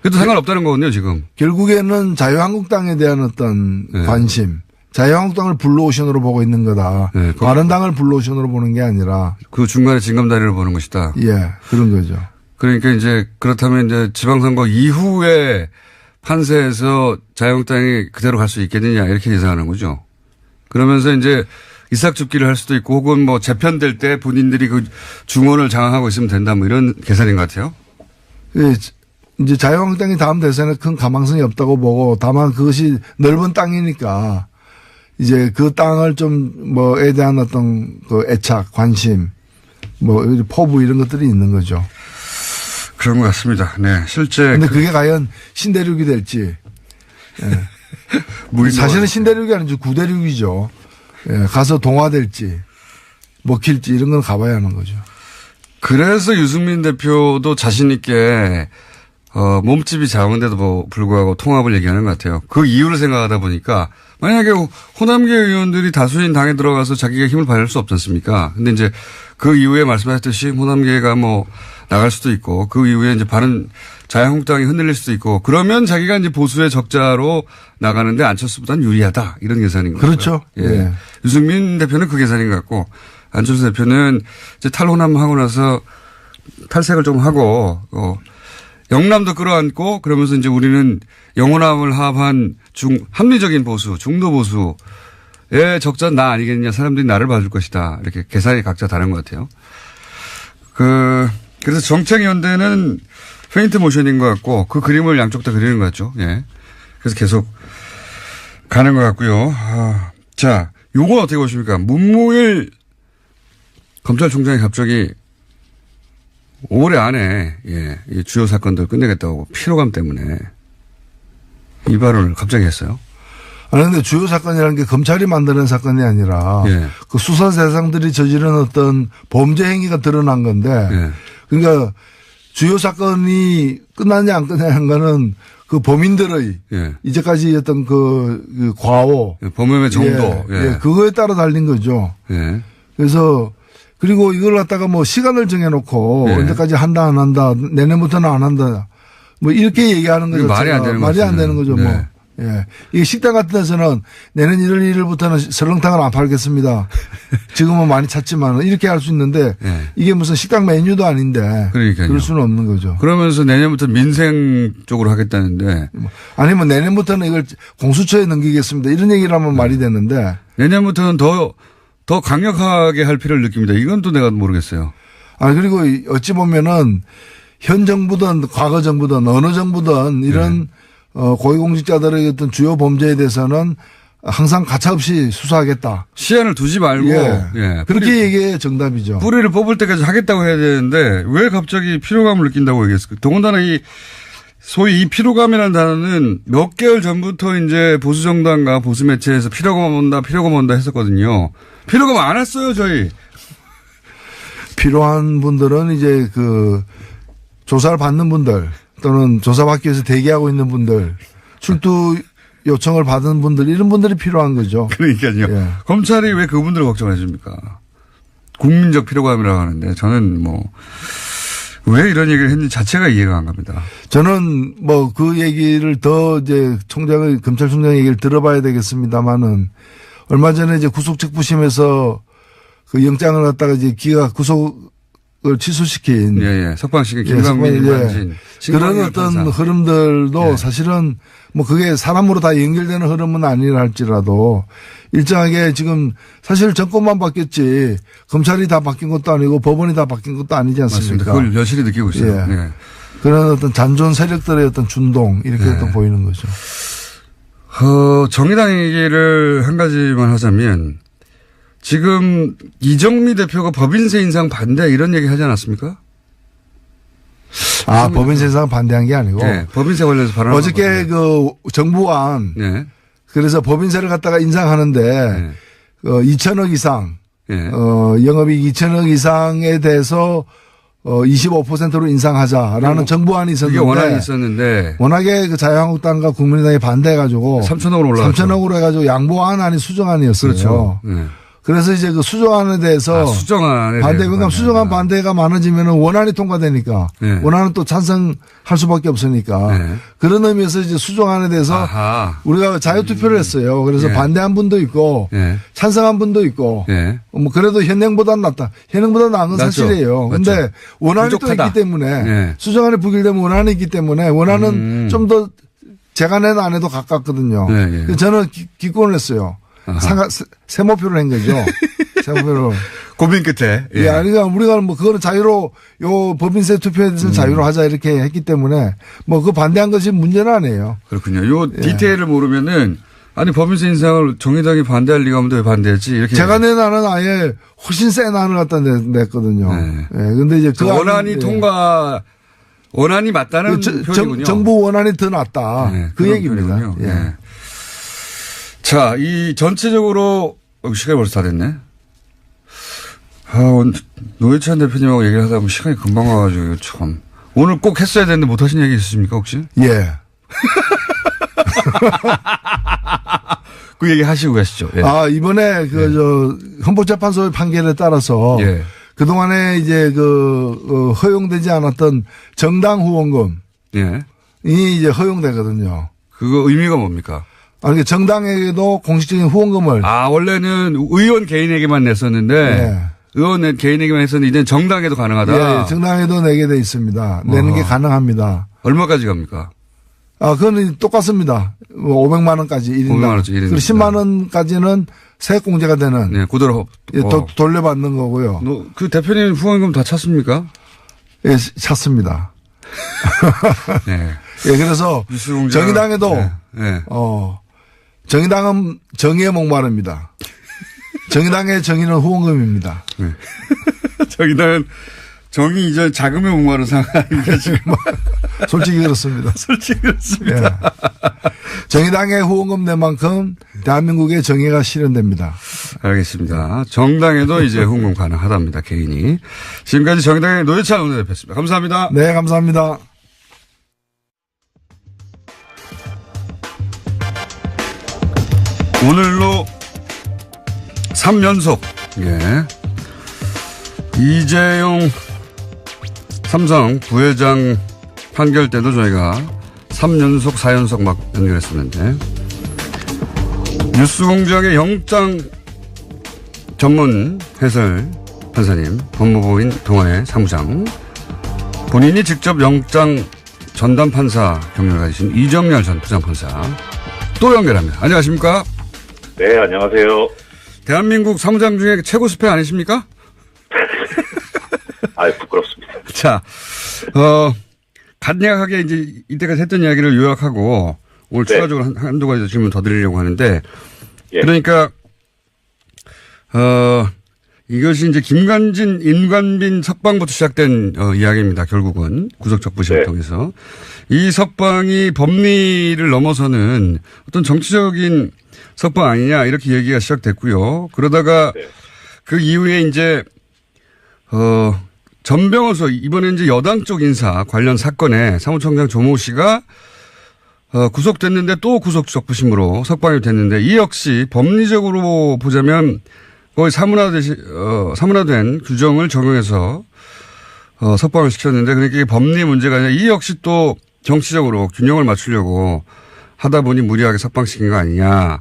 Speaker 1: 그래도 상관없다는 거거든요, 지금.
Speaker 5: 결국에는 자유한국당에 대한 어떤 관심, 자유한국당을 블루오션으로 보고 있는 거다.
Speaker 1: 네,
Speaker 5: 바른당을 블루오션으로 보는 게 아니라.
Speaker 1: 그 중간에 징검다리를 보는 것이다.
Speaker 5: 예, 그런 거죠.
Speaker 1: 그러니까 이제 그렇다면 이제 지방선거 이후에 판세에서 자유한국당이 그대로 갈 수 있겠느냐 이렇게 예상하는 거죠. 그러면서 이제 이삭줍기를 할 수도 있고 혹은 뭐 재편될 때 본인들이 그 중원을 장악하고 있으면 된다 뭐 이런 계산인 것 같아요.
Speaker 5: 예. 이제 자유한국당이 다음 대선에 큰 가망성이 없다고 보고 다만 그것이 넓은 땅이니까 이제 그 땅을 좀 뭐에 대한 어떤 그 애착, 관심, 뭐 포부 이런 것들이 있는 거죠.
Speaker 1: 그런 것 같습니다. 네, 실제.
Speaker 5: 근데 그게 과연 신대륙이 될지. 예. 사실은 신대륙이 아니죠. 구대륙이죠. 예. 가서 동화될지 먹힐지 이런 건 가봐야 하는 거죠.
Speaker 1: 그래서 유승민 대표도 자신 있게 몸집이 작은데도 불구하고 통합을 얘기하는 것 같아요. 그 이유를 생각하다 보니까 만약에 호남계 의원들이 다수인 당에 들어가서 자기가 힘을 발휘할 수 없지 않습니까? 근데 이제 그 이후에 말씀하셨듯이 호남계가 뭐 나갈 수도 있고 그 이후에 이제 자유한국당이 흔들릴 수도 있고 그러면 자기가 이제 보수의 적자로 나가는데 안철수보다는 유리하다 이런 계산인 거죠.
Speaker 5: 그렇죠.
Speaker 1: 예.
Speaker 5: 예.
Speaker 1: 유승민 대표는 그 계산인 것 같고 안철수 대표는 이제 탈호남하고 나서 탈색을 좀 하고 영남도 끌어안고 그러면서 이제 우리는 영호남을 합한 합리적인 보수, 중도 보수의 적자는 나 아니겠느냐. 사람들이 나를 봐줄 것이다. 이렇게 계산이 각자 다른 것 같아요. 그래서 정책연대는 페인트 모션인 것 같고 그 그림을 양쪽 다 그리는 것 같죠. 예. 그래서 계속 가는 것 같고요. 자, 요건 어떻게 보십니까? 문무일 검찰총장이 갑자기 올해 안에 이 주요 사건들 끝내겠다고 피로감 때문에 이 발언을 갑자기 했어요.
Speaker 5: 아니 근데 주요 사건이라는 게 검찰이 만드는 사건이 아니라 그 수사 대상들이 저지른 어떤 범죄 행위가 드러난 건데 그러니까 주요 사건이 끝났냐 안 끝났냐는 거는 그 범인들의 예. 이제까지 어떤 그 과오.
Speaker 1: 범행의 정도.
Speaker 5: 예. 예. 그거에 따라 달린 거죠. 예. 그래서 그리고 이걸 갖다가 뭐 시간을 정해놓고 예. 언제까지 한다 안 한다 내년부터는 안 한다 뭐 이렇게 얘기하는 거죠.
Speaker 1: 말이 안 되는 거죠.
Speaker 5: 말이 안 되는 거죠. 네. 뭐. 예. 이게 식당 같은 데서는 내년 1월 1일부터는 설렁탕을 안 팔겠습니다. 지금은 많이 찾지만 이렇게 할 수 있는데 예. 이게 무슨 식당 메뉴도 아닌데 그러니까요. 그럴 수는 없는 거죠.
Speaker 1: 그러면서 내년부터 민생 쪽으로 하겠다는데
Speaker 5: 아니면 내년부터는 이걸 공수처에 넘기겠습니다. 이런 얘기를 하면 말이 되는데
Speaker 1: 내년부터는 더 강력하게 할 필요를 느낍니다. 이건 또 내가 모르겠어요.
Speaker 5: 아, 그리고 어찌 보면은 현 정부든 과거 정부든 어느 정부든 이런 고위공직자들의 어떤 주요 범죄에 대해서는 항상 가차없이 수사하겠다.
Speaker 1: 시한을 두지 말고.
Speaker 5: 예. 예. 그렇게 얘기해 정답이죠.
Speaker 1: 뿌리를 뽑을 때까지 하겠다고 해야 되는데 왜 갑자기 피로감을 느낀다고 얘기했을까? 더군다나 소위 이 피로감이라는 단어는 몇 개월 전부터 이제 보수정당과 보수매체에서 피로감 온다 했었거든요. 피로감 안 왔어요, 저희.
Speaker 5: 필요한 분들은 이제 그 조사를 받는 분들 또는 조사받기 위해서 대기하고 있는 분들 출두 요청을 받은 분들 이런 분들이 필요한 거죠.
Speaker 1: 그러니까요. 예. 검찰이 왜 그분들을 걱정해 줍니까? 국민적 피로감이라고 하는데 저는 왜 이런 얘기를 했는지 자체가 이해가 안 갑니다.
Speaker 5: 저는 그 얘기를 더 이제 검찰총장 얘기를 들어봐야 되겠습니다만은 얼마 전에 이제 구속특부심에서 그 영장을 갖다가 이제 기가 구속을 취소시킨.
Speaker 1: 예. 석방시킨 김광민 관진.
Speaker 5: 그런 어떤 판사. 흐름들도 예. 사실은 그게 사람으로 다 연결되는 흐름은 아니라 할지라도 일정하게 지금 사실 정권만 바뀌었지 검찰이 다 바뀐 것도 아니고 법원이 다 바뀐 것도 아니지 않습니까?
Speaker 1: 맞습니다. 그걸 여실히 느끼고 있어요.
Speaker 5: 예. 예. 그런 어떤 잔존 세력들의 어떤 준동 이렇게 또 보이는 거죠.
Speaker 1: 정의당 얘기를 한 가지만 하자면 지금 이정미 대표가 법인세 인상 반대 이런 얘기 하지 않았습니까?
Speaker 5: 법인세 인상 반대한 게 아니고.
Speaker 1: 네, 법인세 관련해서 발언한
Speaker 5: 어저께 그 정부안. 네. 그래서 법인세를 갖다가 인상하는데 네. 2천억 이상. 네. 영업이익 2천억 이상에 대해서 25%로 인상하자라는 정부안이 있었는데.
Speaker 1: 그게 원안이 있었는데.
Speaker 5: 워낙에 그 자유한국당과 국민의당이 반대해가지고.
Speaker 1: 3천억으로 올라갔죠.
Speaker 5: 3천억으로 해가지고 양보안 아닌 수정안이었어요.
Speaker 1: 그렇죠. 네.
Speaker 5: 그래서 이제 그 수정안에 대해서
Speaker 1: 수정안에
Speaker 5: 반대, 그러니까 수정안 반대가 많아지면 원안이 통과되니까 네. 원안은 또 찬성할 수밖에 없으니까 네. 그런 의미에서 이제 수정안에 대해서 우리가 자유투표를 했어요. 그래서 네. 반대한 분도 있고 네. 찬성한 분도 있고 네. 그래도 현행보다는 낫다. 현행보다 나은 건 사실이에요. 그런데 원안이 부족하다. 또 있기 때문에 네. 수정안이 부결되면 원안이 있기 때문에 원안은 좀 더 제가 낸 안에도 가깝거든요. 네. 그래서 저는 기권을 했어요. 세모표를 한 거죠. 세모표를.
Speaker 1: 고민 끝에.
Speaker 5: 예. 그러니까 우리가 그거는 자유로 법인세 투표에 대해서는 자유로 하자 이렇게 했기 때문에 그 반대한 것이 문제는 아니에요.
Speaker 1: 그렇군요. 요 디테일을 모르면은 아니 법인세 인상을 정의당이 반대할 리가 없는데 왜 반대했지 이렇게.
Speaker 5: 제가 낸 안은 아예 훨씬 센 안을 갖다 냈거든요. 네. 예. 근데 이제 그
Speaker 1: 원안이 원안이 맞다는 표현이군요.
Speaker 5: 정부 원안이 더 낫다. 네, 그 얘기입니다. 예. 네.
Speaker 1: 자, 이 전체적으로 시간이 벌써 다 됐네. 노회찬 대표님하고 얘기를 하다 보면 시간이 금방 와가지고 참 오늘 꼭 했어야 되는데 못 하신 얘기 있으십니까 혹시?
Speaker 5: 예.
Speaker 1: 그 얘기 하시고 가시죠. 예.
Speaker 5: 이번에 헌법재판소의 판결에 따라서 예. 그동안에 이제 허용되지 않았던 정당 후원금이 이제 허용되거든요.
Speaker 1: 그거 의미가 뭡니까?
Speaker 5: 아니, 정당에게도 공식적인 후원금을.
Speaker 1: 원래는 의원 개인에게만 냈었는데. 네. 의원 개인에게만 했었는데, 이제는 정당에도 가능하다.
Speaker 5: 예, 정당에도 내게 돼 있습니다. 내는 게 가능합니다.
Speaker 1: 얼마까지 갑니까?
Speaker 5: 그건 똑같습니다. 500만 원까지 1인당. 500만 원짜리 1인당. 그리고 10만 원까지는 세액공제가 되는.
Speaker 1: 네, 그대로.
Speaker 5: 돌려받는 거고요.
Speaker 1: 그 대표님 후원금 다 찼습니까?
Speaker 5: 예, 찼습니다. 네. 예, 그래서 정의당에도. 네. 정의당은 정의에 목마릅니다. 정의당의 정의는 후원금입니다.
Speaker 1: 네. 정의당은 정의 이전 자금에 목마른 상황입니다. 지금.
Speaker 5: 솔직히 그렇습니다.
Speaker 1: 솔직히 그렇습니다.
Speaker 5: 예. 정의당의 후원금 낸 만큼 대한민국의 정의가 실현됩니다.
Speaker 1: 알겠습니다. 정당에도 이제 훈금 가능하답니다. 개인이. 지금까지 정당의 노회찬 원내대표였습니다. 감사합니다.
Speaker 5: 네, 감사합니다.
Speaker 1: 오늘로 3연속, 예. 이재용 삼성 부회장 판결 때도 저희가 3연속, 4연속 막 연결했었는데, 뉴스공장의 영장 전문 해설 판사님, 법무부인 동아의 사무장, 본인이 직접 영장 전담 판사 경력을 가지신 이정열 전 부장판사 또 연결합니다. 안녕하십니까?
Speaker 6: 네, 안녕하세요.
Speaker 1: 대한민국 사무장 중에 최고 스펙 아니십니까?
Speaker 6: 부끄럽습니다.
Speaker 1: 자, 간략하게 이제 이때까지 했던 이야기를 요약하고 오늘
Speaker 6: 네.
Speaker 1: 추가적으로 한두 가지 질문 더 드리려고 하는데,
Speaker 6: 예.
Speaker 1: 그러니까, 이것이 이제 김관진, 임관빈 석방부터 시작된 이야기입니다. 결국은 구속적부심을
Speaker 6: 네.
Speaker 1: 통해서. 이 석방이 법리를 넘어서는 어떤 정치적인 석방 아니냐 이렇게 얘기가 시작됐고요. 그러다가
Speaker 6: 네.
Speaker 1: 그 이후에 이제 전병호서 이번에 이제 여당 쪽 인사 관련 사건에 사무총장 조모 씨가 구속됐는데 또 구속적부심으로 석방이 됐는데 이 역시 법리적으로 보자면 거의 사문화된 규정을 적용해서 석방을 시켰는데 그러니까 이게 법리 문제가 아니라 이 역시 또 정치적으로 균형을 맞추려고 하다 보니 무리하게 석방시킨 거 아니냐.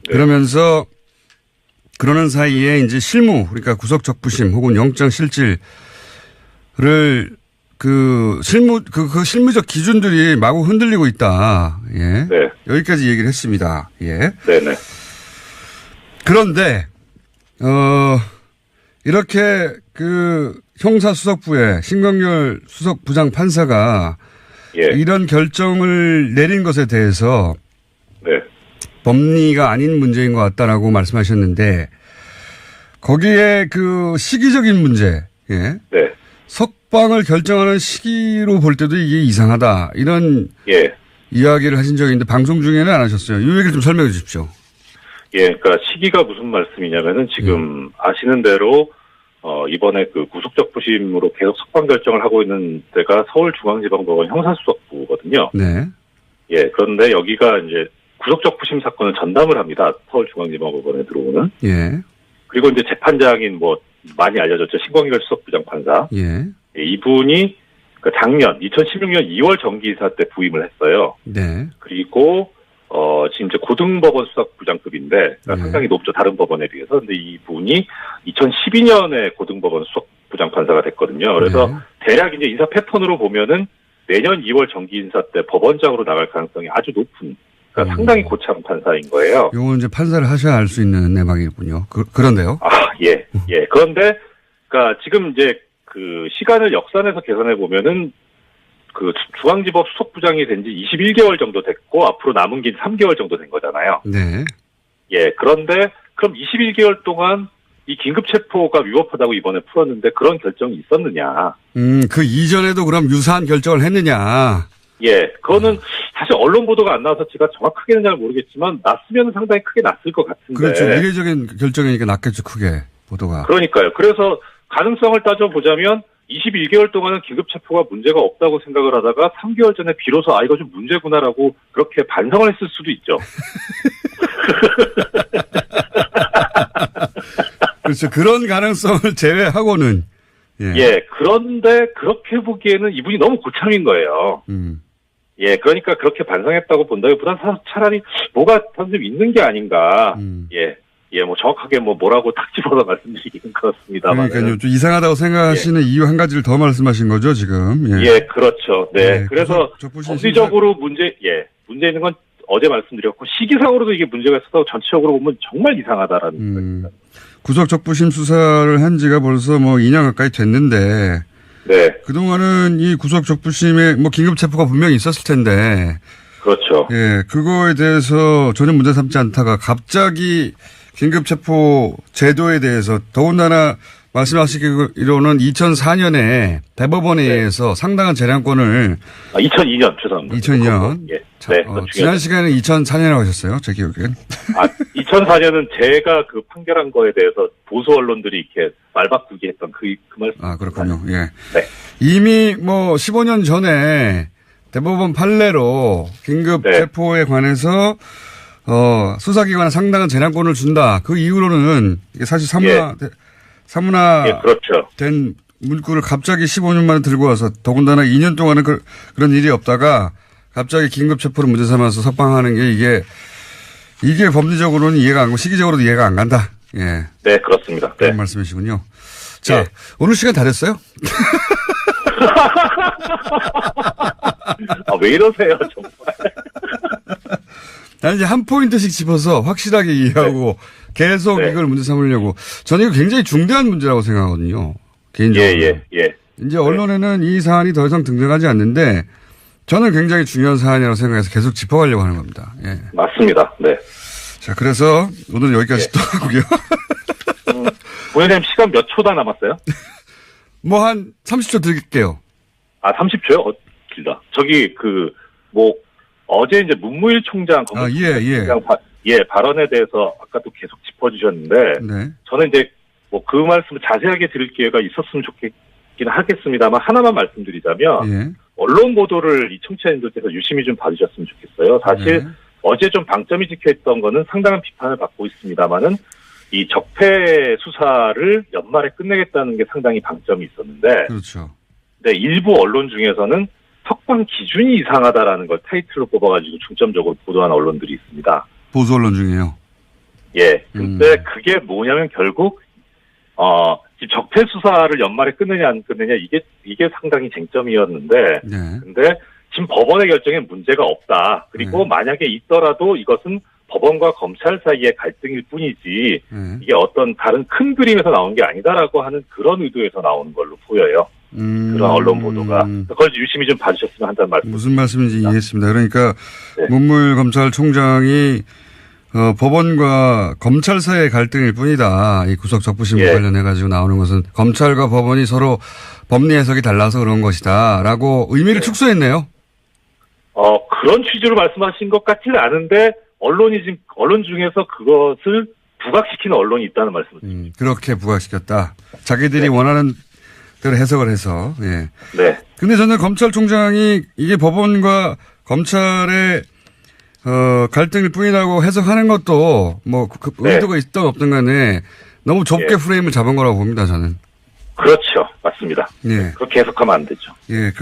Speaker 1: 네. 그러면서 그러는 사이에 이제 실무 그러니까 구속적부심 혹은 영장실질을 그 실무적 기준들이 마구 흔들리고 있다. 예.
Speaker 6: 네.
Speaker 1: 여기까지 얘기를 했습니다. 예.
Speaker 6: 네네.
Speaker 1: 그런데, 이렇게 그 형사수석부의 신광열 수석부장 판사가
Speaker 6: 예.
Speaker 1: 이런 결정을 내린 것에 대해서
Speaker 6: 네.
Speaker 1: 법리가 아닌 문제인 것 같다라고 말씀하셨는데 거기에 그 시기적인 문제, 예.
Speaker 6: 네.
Speaker 1: 석방을 결정하는 시기로 볼 때도 이게 이상하다. 이런
Speaker 6: 예.
Speaker 1: 이야기를 하신 적이 있는데 방송 중에는 안 하셨어요. 이 얘기를 좀 설명해 주십시오.
Speaker 6: 예, 그러니까 시기가 무슨 말씀이냐면은 지금 아시는 대로 이번에 그 구속적부심으로 계속 석방 결정을 하고 있는 데가 서울중앙지방법원 형사수석부거든요.
Speaker 1: 네.
Speaker 6: 예, 그런데 여기가 이제 구속적부심 사건을 전담을 합니다. 서울중앙지방법원에 들어오는.
Speaker 1: 예.
Speaker 6: 그리고 이제 재판장인 뭐 많이 알려졌죠. 신광열 수석부장 판사.
Speaker 1: 예.
Speaker 6: 예, 이분이 그 작년 2016년 2월 정기이사 때 부임을 했어요.
Speaker 1: 네.
Speaker 6: 그리고 지금 이제 고등법원 수석부장급인데 그러니까
Speaker 1: 네.
Speaker 6: 상당히 높죠. 다른 법원에 비해서. 근데 이분이 2012년에 고등법원 수석부장 판사가 됐거든요. 그래서
Speaker 1: 네.
Speaker 6: 대략 이제 인사 패턴으로 보면은 내년 2월 정기 인사 때 법원장으로 나갈 가능성이 아주 높은. 그러니까 상당히 고참 판사인 거예요.
Speaker 1: 요건 이제 판사를 하셔야 알 수 있는 내막이군요. 그런데요.
Speaker 6: 예. 그런데 그러니까 지금 이제 그 시간을 역산해서 계산해 보면은 그 중앙지법 수석부장이 된 지 21개월 정도 됐고 앞으로 남은 게 3개월 정도 된 거잖아요.
Speaker 1: 네.
Speaker 6: 예. 그런데 그럼 21개월 동안 이 긴급체포가 위법하다고 이번에 풀었는데 그런 결정이 있었느냐.
Speaker 1: 그 이전에도 그럼 유사한 결정을 했느냐.
Speaker 6: 예. 그거는 사실 언론 보도가 안 나와서 제가 정확하게는 잘 모르겠지만 났으면 상당히 크게 났을 것 같은데.
Speaker 1: 그렇죠. 이례적인 결정이니까 났겠죠. 크게 보도가.
Speaker 6: 그러니까요. 그래서 가능성을 따져보자면 21개월 동안은 긴급체포가 문제가 없다고 생각을 하다가 3개월 전에 비로소 이거 좀 문제구나라고 그렇게 반성을 했을 수도 있죠.
Speaker 1: 그렇죠. 그런 가능성을 제외하고는.
Speaker 6: 예. 그런데 그렇게 보기에는 이분이 너무 고참인 거예요. 예. 그러니까 그렇게 반성했다고 본다기보단 차라리 뭐가 좀 있는 게 아닌가. 예, 뭐 정확하게 뭐라고 딱 집어서 말씀드리기는 그렇습니다만.
Speaker 1: 그러니까요. 좀 이상하다고 생각하시는 이유 한 가지를 더 말씀하신 거죠, 지금.
Speaker 6: 예, 그렇죠. 네. 그래서 법리적으로 문제 있는 건 어제 말씀드렸고 시기상으로도 이게 문제가 있어서 전체적으로 보면 정말 이상하다라는 겁니다.
Speaker 1: 구속적부심 수사를 한 지가 벌써 2년 가까이 됐는데.
Speaker 6: 네.
Speaker 1: 그동안은 이 구속적부심에 긴급체포가 분명히 있었을 텐데.
Speaker 6: 그렇죠.
Speaker 1: 예, 그거에 대해서 전혀 문제 삼지 않다가 갑자기 긴급체포 제도에 대해서 더군다나 말씀하시기로는 2004년에 대법원에 의해서 상당한 재량권을
Speaker 6: 2002년 죄송합니다.
Speaker 1: 2002년.
Speaker 6: 예.
Speaker 1: 지난 시간에 2004년이라고 하셨어요. 제 기억엔.
Speaker 6: 2004년은 제가 그 판결한 거에 대해서 보수 언론들이 이렇게 말바꾸기 했던 그 말씀.
Speaker 1: 그렇군요. 예.
Speaker 6: 네.
Speaker 1: 이미 15년 전에 대법원 판례로 긴급 체포에 관해서 수사기관에 상당한 재량권을 준다. 그 이후로는 이게 사실 사문화
Speaker 6: 그렇죠.
Speaker 1: 된 문구를 갑자기 15년 만에 들고 와서 더군다나 2년 동안은 그런 일이 없다가 갑자기 긴급 체포를 문제 삼아서 석방하는 게 이게 법리적으로는 이해가 안 가고 시기적으로도 이해가 안 간다. 예.
Speaker 6: 네, 그렇습니다.
Speaker 1: 그런 말씀이시군요. 자, 오늘 시간 다 됐어요?
Speaker 6: 왜 이러세요, 정말.
Speaker 1: 나는 이제 한 포인트씩 짚어서 확실하게 이해하고 계속 이걸 문제 삼으려고. 저는 이거 굉장히 중대한 문제라고 생각하거든요. 개인적으로. 이제 언론에는 이 사안이 더 이상 등장하지 않는데 저는 굉장히 중요한 사안이라고 생각해서 계속 짚어가려고 하는 겁니다. 예.
Speaker 6: 맞습니다. 네.
Speaker 1: 자, 그래서 오늘 여기까지 또 하고요.
Speaker 6: 부회장님 시간 몇 초 다 남았어요?
Speaker 1: 한 30초 드릴게요.
Speaker 6: 30초요? 길다. 저기 어제 이제 문무일 총장 발언에 대해서 아까도 계속 짚어주셨는데 저는 이제 그 말씀을 자세하게 드릴 기회가 있었으면 좋겠긴 하겠습니다만 하나만 말씀드리자면 언론 보도를 이 청취자님들께서 유심히 좀 봐주셨으면 좋겠어요. 사실 어제 좀 방점이 찍혀있던 거는 상당한 비판을 받고 있습니다만은 이 적폐 수사를 연말에 끝내겠다는 게 상당히 방점이 있었는데
Speaker 1: 그렇죠.
Speaker 6: 네, 일부 언론 중에서는 석방 기준이 이상하다라는 걸 타이틀로 뽑아가지고 중점적으로 보도한 언론들이 있습니다.
Speaker 1: 보수 언론 중에요?
Speaker 6: 예. 근데 그게 뭐냐면 결국, 지금 적폐 수사를 연말에 끝내냐 안 끝내냐 이게 상당히 쟁점이었는데, 근데 지금 법원의 결정에 문제가 없다. 그리고 만약에 있더라도 이것은 법원과 검찰 사이의 갈등일 뿐이지, 이게 어떤 다른 큰 그림에서 나온 게 아니다라고 하는 그런 의도에서 나오는 걸로 보여요. 그런 언론 보도가. 그걸 유심히 좀 봐주셨으면 한다는 말씀.
Speaker 1: 무슨 말씀인지 이해했습니다. 그러니까 문무일 검찰총장이 법원과 검찰 사이의 갈등일 뿐이다. 이 구속 적부심과 관련해가지고 나오는 것은 검찰과 법원이 서로 법리 해석이 달라서 그런 것이다. 라고 의미를 축소했네요.
Speaker 6: 그런 취지로 말씀하신 것 같지는 않은데 언론 중에서 그것을 부각시키는 언론이 있다는 말씀을
Speaker 1: 그렇게 부각시켰다. 자기들이 원하는 대로 해석을 해서. 예.
Speaker 6: 네.
Speaker 1: 근데 저는 검찰총장이 이게 법원과 검찰의 갈등일 뿐이라고 해석하는 것도 의도가 있든 없든 간에 너무 좁게 프레임을 잡은 거라고 봅니다, 저는.
Speaker 6: 그렇죠. 맞습니다.
Speaker 1: 예.
Speaker 6: 그렇게 해석하면 안 되죠.
Speaker 1: 예.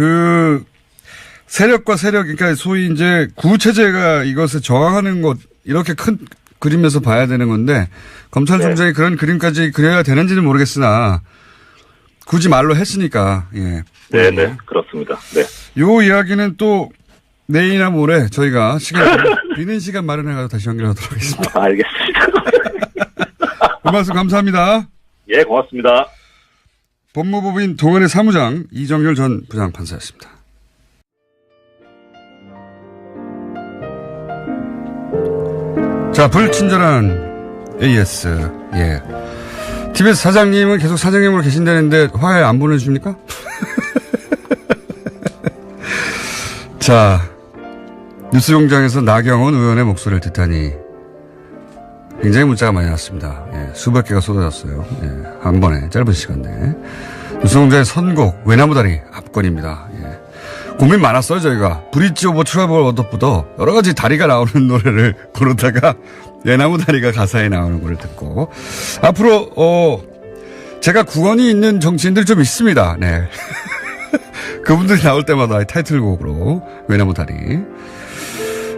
Speaker 1: 세력과 세력, 그러니까 소위 이제 구체제가 이것을 저항하는 것, 이렇게 큰 그림에서 봐야 되는 건데, 검찰총장이 그런 그림까지 그려야 되는지는 모르겠으나, 굳이 말로 했으니까, 예.
Speaker 6: 네네, 그렇습니다. 네.
Speaker 1: 요 이야기는 또 내일이나 모레 저희가 비는 시간 마련해가지고 다시 연결하도록 하겠습니다.
Speaker 6: 알겠습니다.
Speaker 1: 그 말씀 감사합니다.
Speaker 6: 예, 고맙습니다.
Speaker 1: 법무법인 동안의 사무장 이정열 전 부장판사였습니다. 자, 불친절한 AS. 예. TBS 사장님은 계속 사장님으로 계신다는데 화해 안 보내줍니까? 자, 뉴스공장에서 나경원 의원의 목소리를 듣다니 굉장히 문자가 많이 왔습니다. 예, 수백 개가 쏟아졌어요. 예, 한 번에 짧은 시간 내에. 뉴스공장의 선곡 외나무다리 압권입니다. 예. 고민 많았어요, 저희가. 브릿지 오버 트러블 어도부터 여러 가지 다리가 나오는 노래를 고르다가 외나무다리가 가사에 나오는 거를 듣고 앞으로 제가 구원이 있는 정치인들 좀 있습니다. 네. 그분들이 나올 때마다 타이틀곡으로 외나무다리.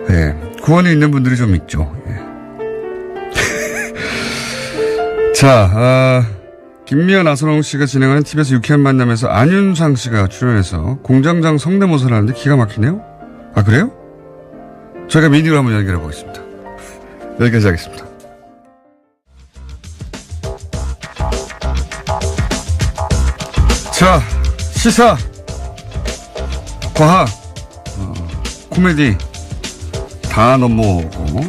Speaker 1: 네. 구원이 있는 분들이 좀 있죠. 예. 자, 김미연 나선홍 씨가 진행하는 TBS 유쾌한 만남에서 안윤상 씨가 출연해서 공장장 성대모사를 하는데 기가 막히네요. 아, 그래요? 저희가 미디어로 한번 연결해 보겠습니다. 여기까지 하겠습니다. 자, 시사, 과학, 코미디 다 넘어오고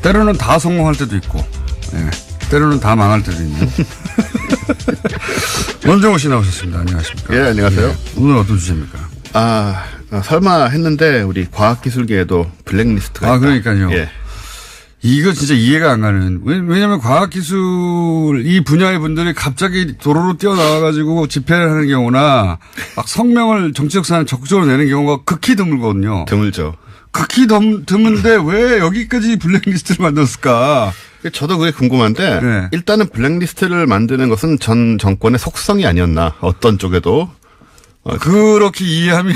Speaker 1: 때로는 다 성공할 때도 있고, 예, 때로는 다 망할 때도 있는 원정호 씨 나오셨습니다. 안녕하십니까.
Speaker 7: 예, 안녕하세요.
Speaker 1: 네. 오늘 어떤 주제입니까?
Speaker 7: 설마 했는데 우리 과학기술계에도 블랙리스트가 있다.
Speaker 1: 그러니까요.
Speaker 7: 예.
Speaker 1: 이거 진짜 이해가 안 가는. 왜냐하면 과학기술 이 분야의 분들이 갑자기 도로로 뛰어나와가지고 집회를 하는 경우나 막 성명을 정치적 사안을 적극적으로 내는 경우가 극히 드물거든요.
Speaker 7: 드물죠.
Speaker 1: 극히 드문데 왜 여기까지 블랙리스트를 만들었을까?
Speaker 7: 저도 그게 궁금한데
Speaker 1: 네.
Speaker 7: 일단은 블랙리스트를 만드는 것은 전 정권의 속성이 아니었나. 어떤 쪽에도.
Speaker 1: 그렇게 이해하면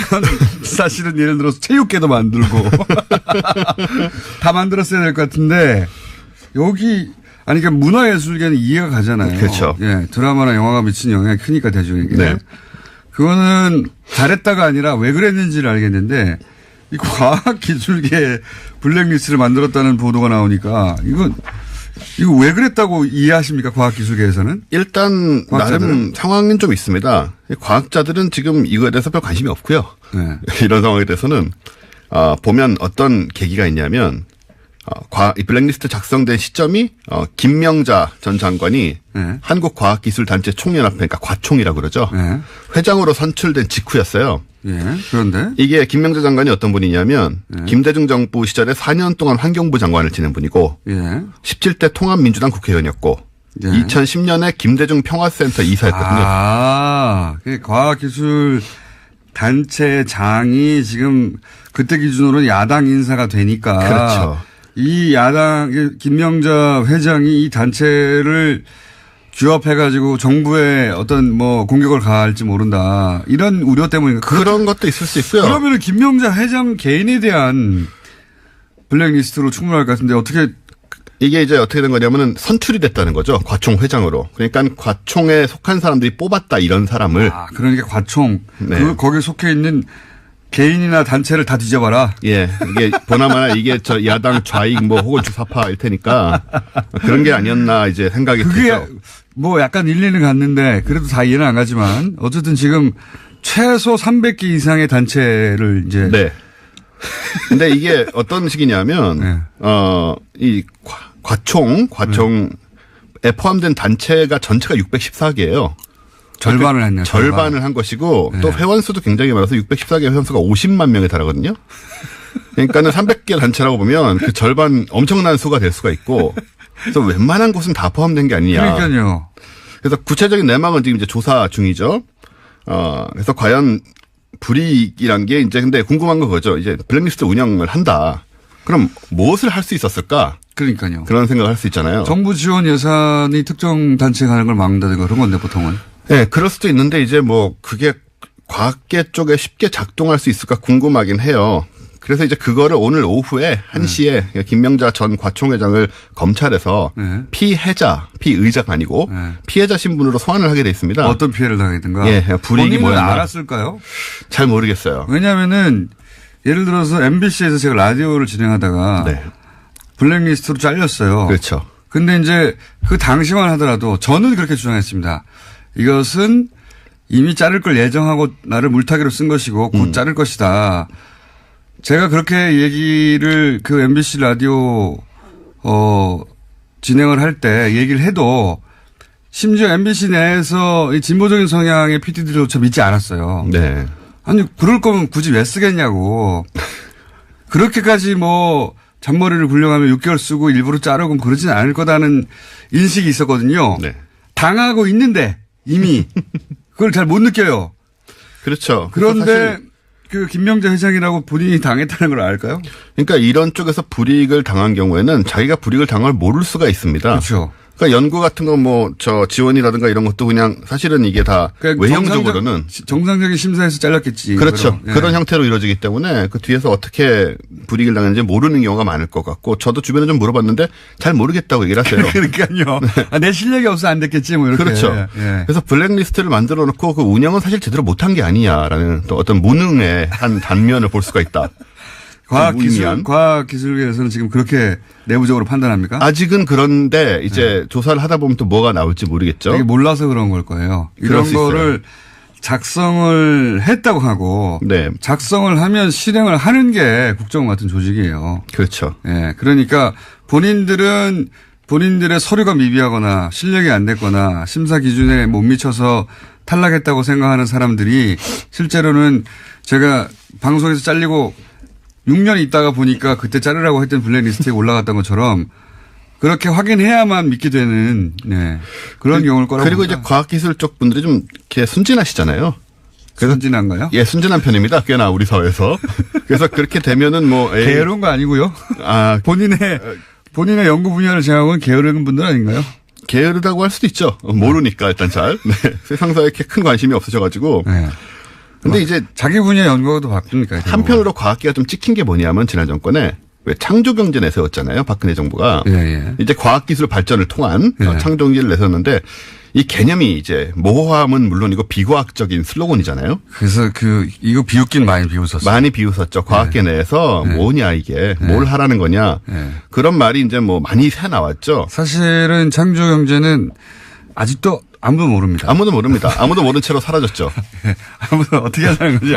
Speaker 1: 사실은 예를 들어서 체육계도 만들고 다 만들었어야 될 것 같은데 여기 그러니까 문화예술계는 이해가 가잖아요.
Speaker 7: 그렇죠.
Speaker 1: 예, 드라마나 영화가 미친 영향이 크니까 대중에게.
Speaker 7: 네.
Speaker 1: 그거는 잘했다가 아니라 왜 그랬는지를 알겠는데 이 과학기술계 블랙리스트를 만들었다는 보도가 나오니까 이거 왜 그랬다고 이해하십니까? 과학기술계에서는?
Speaker 7: 일단
Speaker 1: 과학자들은?
Speaker 7: 나름 상황은 좀 있습니다. 과학자들은 지금 이거에 대해서 별 관심이 없고요.
Speaker 1: 네.
Speaker 7: 이런 상황에 대해서는 보면 어떤 계기가 있냐면 이 블랙리스트 작성된 시점이 김명자 전 장관이
Speaker 1: 네.
Speaker 7: 한국과학기술단체 총연합회 그러니까 과총이라고 그러죠.
Speaker 1: 네.
Speaker 7: 회장으로 선출된 직후였어요.
Speaker 1: 예. 그런데
Speaker 7: 이게 김명자 장관이 어떤 분이냐면 김대중 정부 시절에 4년 동안 환경부 장관을 지낸 분이고
Speaker 1: 예.
Speaker 7: 17대 통합민주당 국회의원이었고
Speaker 1: 예.
Speaker 7: 2010년에 김대중 평화센터 이사였거든요.
Speaker 1: 그 과학기술 단체 장이 지금 그때 기준으로 야당 인사가 되니까.
Speaker 7: 그렇죠.
Speaker 1: 이 야당 김명자 회장이 이 단체를 규합해가지고 정부에 어떤 공격을 가할지 모른다. 이런 우려 때문인가?
Speaker 7: 그런 것도 있을 수 있고요.
Speaker 1: 그러면 김명자 회장 개인에 대한 블랙리스트로 충분할 것 같은데 어떻게
Speaker 7: 이게 이제 어떻게 된 거냐면은 선출이 됐다는 거죠. 과총 회장으로. 그러니까 과총에 속한 사람들이 뽑았다 이런 사람을.
Speaker 1: 그러니까 과총.
Speaker 7: 네.
Speaker 1: 거기에 속해 있는 개인이나 단체를 다 뒤져봐라.
Speaker 7: 예. 이게 보나마나 이게 저 야당 좌익 혹은 주사파일 테니까 그런 게 아니었나 이제 생각이 들죠.
Speaker 1: 그게 약간 일리는 갔는데 그래도 다 이해는 안 가지만 어쨌든 지금 최소 300개 이상의 단체를 이제.
Speaker 7: 네. 근데 이게 어떤 식이냐면,
Speaker 1: 네.
Speaker 7: 이 과총에 포함된 단체가 전체가 614개예요.
Speaker 1: 절반을 했네요.
Speaker 7: 절반을 한 것이고,
Speaker 1: 네.
Speaker 7: 또 회원수도 굉장히 많아서 614개 회원수가 50만 명에 달하거든요. 그러니까는 300개 단체라고 보면 그 절반 엄청난 수가 될 수가 있고, 그래서 웬만한 곳은 다 포함된 게 아니냐.
Speaker 1: 그러니까요.
Speaker 7: 그래서 구체적인 내막은 지금 이제 조사 중이죠. 그래서 과연 불이익이란 게 이제 근데 궁금한 거 그거죠. 이제 블랙리스트 운영을 한다. 그럼 무엇을 할 수 있었을까?
Speaker 1: 그러니까요.
Speaker 7: 그런 생각을 할 수 있잖아요.
Speaker 1: 정부 지원 예산이 특정 단체에 가는 걸 막는다든가 그런 건데 보통은.
Speaker 7: 네, 그럴 수도 있는데 이제 그게 과학계 쪽에 쉽게 작동할 수 있을까 궁금하긴 해요. 그래서 이제 그거를 오늘 오후에 1시에 김명자 전 과총회장을 검찰에서 피의자가 아니고 피해자 신분으로 소환을 하게 돼 있습니다.
Speaker 1: 어떤 피해를 당했든가.
Speaker 7: 예, 불이익이 뭐였나.
Speaker 1: 알았을까요?
Speaker 7: 잘 모르겠어요.
Speaker 1: 왜냐하면은 예를 들어서 MBC에서 제가 라디오를 진행하다가
Speaker 7: 네.
Speaker 1: 블랙리스트로 잘렸어요.
Speaker 7: 그렇죠.
Speaker 1: 근데 이제 그 당시만 하더라도 저는 그렇게 주장했습니다. 이것은 이미 자를 걸 예정하고 나를 물타기로 쓴 것이고 곧 자를 것이다. 제가 그렇게 얘기를 그 MBC 라디오 진행을 할 때 얘기를 해도 심지어 MBC 내에서 이 진보적인 성향의 PD들조차 믿지 않았어요.
Speaker 7: 네.
Speaker 1: 아니 그럴 거면 굳이 왜 쓰겠냐고. 그렇게까지 잔머리를 굴려가면 6개월 쓰고 일부러 자르고 그러진 않을 거다는 인식이 있었거든요.
Speaker 7: 네.
Speaker 1: 당하고 있는데 이미 그걸 잘 못 느껴요.
Speaker 7: 그렇죠.
Speaker 1: 그런데 그 김명자 회장이라고 본인이 당했다는 걸 알까요?
Speaker 7: 그러니까 이런 쪽에서 불이익을 당한 경우에는 자기가 불이익을 당한 걸 모를 수가 있습니다.
Speaker 1: 그렇죠.
Speaker 7: 그러니까 연구 같은 거 지원이라든가 이런 것도 그냥 사실은 이게 다
Speaker 1: 그러니까
Speaker 7: 외형적으로는
Speaker 1: 정상적인 심사에서 잘렸겠지.
Speaker 7: 그렇죠.
Speaker 1: 예.
Speaker 7: 그런 형태로 이루어지기 때문에 그 뒤에서 어떻게 불이익을 당했는지 모르는 경우가 많을 것 같고 저도 주변에 좀 물어봤는데 잘 모르겠다고 얘기를 하세요.
Speaker 1: 그러니까요. 내 실력이 없어 안 됐겠지 이렇게.
Speaker 7: 그렇죠.
Speaker 1: 예.
Speaker 7: 그래서 블랙리스트를 만들어 놓고 그 운영은 사실 제대로 못한 게 아니냐라는 또 어떤 무능의 한 단면을 볼 수가 있다.
Speaker 1: 과학기술계에서는 지금 그렇게 내부적으로 판단합니까?
Speaker 7: 아직은 그런데 이제 조사를 하다 보면 또 뭐가 나올지 모르겠죠.
Speaker 1: 이게 몰라서 그런 걸 거예요. 이런 거를 작성을 했다고 하고
Speaker 7: 네.
Speaker 1: 작성을 하면 실행을 하는 게 국정원 같은 조직이에요.
Speaker 7: 그렇죠.
Speaker 1: 예. 그러니까 본인들은 본인들의 서류가 미비하거나 실력이 안 됐거나 심사 기준에 못 미쳐서 탈락했다고 생각하는 사람들이 실제로는 제가 방송에서 잘리고 6년 있다가 보니까 그때 자르라고 했던 블랙리스트에 올라갔던 것처럼 그렇게 확인해야만 믿게 되는 그런 경우를 거라고
Speaker 7: 그리고
Speaker 1: 봅니다.
Speaker 7: 이제 과학기술 쪽 분들이 좀 이렇게 순진하시잖아요.
Speaker 1: 순진한가요?
Speaker 7: 예, 순진한 편입니다. 꽤나 우리 사회에서. 그래서 그렇게 되면은 뭐
Speaker 1: 게으른 거 아니고요. 본인의 연구 분야를 제외하고는 게으른 분들 아닌가요?
Speaker 7: 게으르다고 할 수도 있죠. 모르니까 일단 잘. 네. 세상사에 이렇게 큰 관심이 없으셔가지고.
Speaker 1: 네.
Speaker 7: 근데 이제
Speaker 1: 자기 분야 연구도 바쁩니까?
Speaker 7: 한편으로 과학계가 좀 찍힌 게 뭐냐면 지난 정권에 왜 창조경제 내세웠잖아요. 박근혜 정부가. 이제 과학기술 발전을 통한 창조경제를 내세웠는데 이 개념이 이제 모호함은 물론이고 비과학적인 슬로건이잖아요.
Speaker 1: 그래서 이거 비웃긴 많이 비웃었어요.
Speaker 7: 많이 비웃었죠. 과학계 내에서 뭐냐 이게 뭘 하라는 거냐. 그런 말이 이제 뭐 많이 새 나왔죠.
Speaker 1: 사실은 창조경제는 아직도 아무도 모릅니다.
Speaker 7: 아무도 모릅니다. 아무도 모른 채로 사라졌죠.
Speaker 1: 아무도 어떻게 하자는 거지?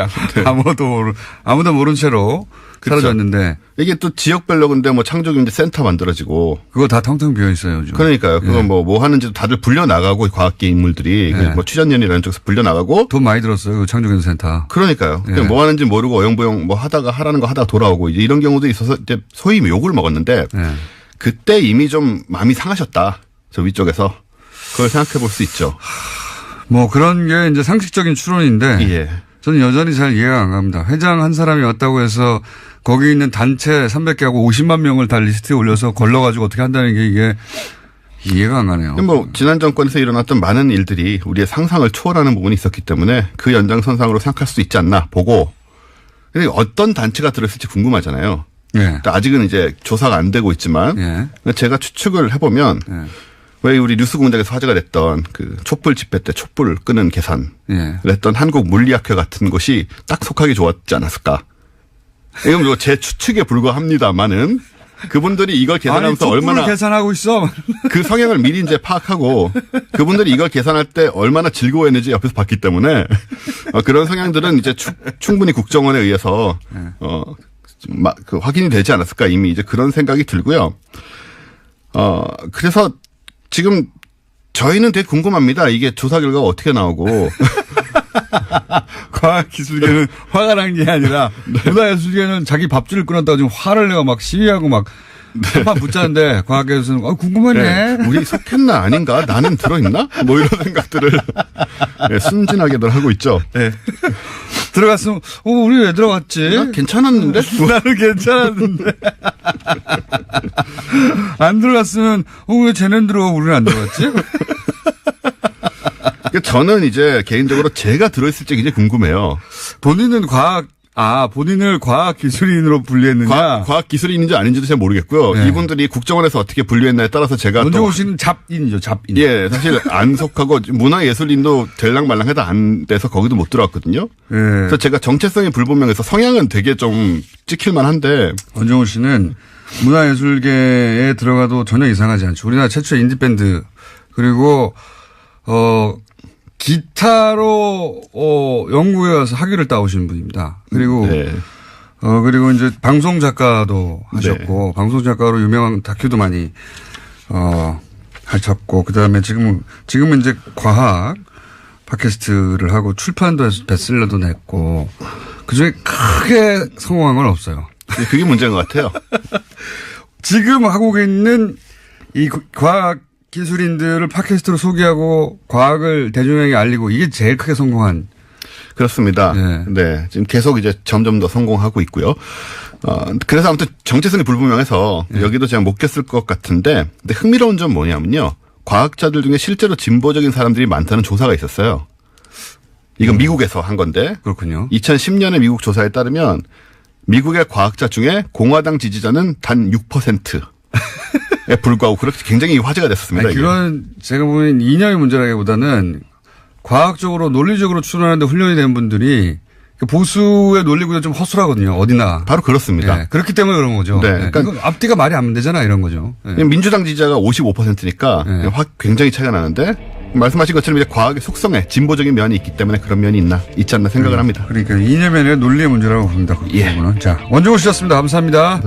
Speaker 1: 아무도 모른 채로
Speaker 7: 그렇죠.
Speaker 1: 사라졌는데.
Speaker 7: 이게 또 지역별로 근데 뭐 창조경제 센터 만들어지고.
Speaker 1: 그거 다 텅텅 비어 있어요, 요즘.
Speaker 7: 그러니까요. 그거 뭐 하는지도 다들 불려나가고 과학계 인물들이 뭐 취전연이라는 쪽에서 불려나가고.
Speaker 1: 돈 많이 들었어요, 그 창조경제 센터.
Speaker 7: 그러니까요. 뭐 하는지 모르고 어영부영 뭐 하라는 거 하다가 돌아오고 이제 이런 경우도 있어서 이제 소위 욕을 먹었는데 그때 이미 좀 마음이 상하셨다. 저 위쪽에서. 그걸 생각해 볼 수 있죠.
Speaker 1: 뭐 그런 게 이제 상식적인 추론인데. 저는 여전히 잘 이해가 안 갑니다. 회장 한 사람이 왔다고 해서 거기 있는 단체 300개하고 50만 명을 다 리스트에 올려서 걸러가지고 어떻게 한다는 게 이게 이해가 안 가네요.
Speaker 7: 뭐 지난 정권에서 일어났던 많은 일들이 우리의 상상을 초월하는 부분이 있었기 때문에 그 연장선상으로 생각할 수 있지 않나 보고 어떤 단체가 들었을지 궁금하잖아요. 아직은 이제 조사가 안 되고 있지만 제가 추측을 해보면 왜 우리 뉴스 공장에서 화제가 됐던 그 촛불 집회 때 촛불 끄는 계산을 했던 한국물리학회 같은 곳이 딱 속하기 좋았지 않았을까. 이건 뭐 제 추측에 불과합니다만은 그분들이 이걸 계산하면서 얼마나
Speaker 1: 계산하고 있어.
Speaker 7: 그 성향을 미리 이제 파악하고 그분들이 이걸 계산할 때 얼마나 즐거워했는지 옆에서 봤기 때문에 그런 성향들은 이제 충분히 국정원에 의해서 그 확인이 되지 않았을까 이미 이제 그런 생각이 들고요. 그래서 지금 저희는 되게 궁금합니다. 이게 조사 결과가 어떻게 나오고.
Speaker 1: 과학기술계는 화가 난 게 아니라 문화예술계는 자기 밥줄을 끊었다고 지금 화를 내고 막 시위하고 막 한판 붙자는데 과학계에서는 궁금하네.
Speaker 7: 우리 속했나 아닌가 나는 들어있나? 뭐 이런 생각들을 순진하게들 하고 있죠.
Speaker 1: 들어갔으면 우리 왜 들어갔지?
Speaker 7: 괜찮았는데?
Speaker 1: 나는 괜찮았는데. 안 들어갔으면 왜 쟤는 들어가고 우리는 안 들어갔지?
Speaker 7: 저는 이제 개인적으로 제가 들어있을지 굉장히 궁금해요.
Speaker 1: 본인은 본인을 과학기술인으로 분류했느냐?
Speaker 7: 과학기술인인지 아닌지도 잘 모르겠고요. 이분들이 국정원에서 어떻게 분류했나에 따라서 제가
Speaker 1: 원종우 씨는 잡인이죠, 잡인.
Speaker 7: 사실 안 속하고 문화예술인도 될랑말랑해도 안 돼서 거기도 못 들어왔거든요. 그래서 제가 정체성이 불분명해서 성향은 되게 좀 찍힐만 한데.
Speaker 1: 원종우 씨는 문화예술계에 들어가도 전혀 이상하지 않죠. 우리나라 최초의 인디밴드 그리고 기타로 영국에 가서 학위를 따오신 분입니다. 그리고 그리고 이제 방송 작가도 하셨고 방송 작가로 유명한 다큐도 많이 하셨고 그다음에 지금은 이제 과학 팟캐스트를 하고 출판도 해서 베스트셀러도 냈고 그중에 크게 성공한 건 없어요.
Speaker 7: 그게 문제인 것 같아요.
Speaker 1: 지금 하고 있는 이 과학 기술인들을 팟캐스트로 소개하고 과학을 대중에게 알리고 이게 제일 크게 성공한.
Speaker 7: 그렇습니다. 네. 지금 계속 이제 점점 더 성공하고 있고요. 그래서 아무튼 정체성이 불분명해서 여기도 제가 못 꼈을 것 같은데 근데 흥미로운 점 뭐냐면요. 과학자들 중에 실제로 진보적인 사람들이 많다는 조사가 있었어요. 이건 미국에서 한 건데.
Speaker 1: 그렇군요.
Speaker 7: 2010년에 미국 조사에 따르면 미국의 과학자 중에 공화당 지지자는 단 6%. 에 불구하고 그렇게 굉장히 화제가 됐었습니다.
Speaker 1: 그건 제가 보기엔 이념의 문제라기보다는 과학적으로 논리적으로 추론하는데 훈련이 된 분들이 보수의 논리구조 좀 허술하거든요. 어디나.
Speaker 7: 바로 그렇습니다.
Speaker 1: 그렇기 때문에 그런 거죠. 그러니까 앞뒤가 말이 안 되잖아 이런 거죠.
Speaker 7: 민주당 지지자가 55%니까 굉장히 차이가 나는데 말씀하신 것처럼 이제 과학의 속성에 진보적인 면이 있기 때문에 그런 면이 있지 않나 생각을 합니다.
Speaker 1: 그러니까 이념의 논리의 문제라고 봅니다. 자, 원종우 씨였습니다. 감사합니다.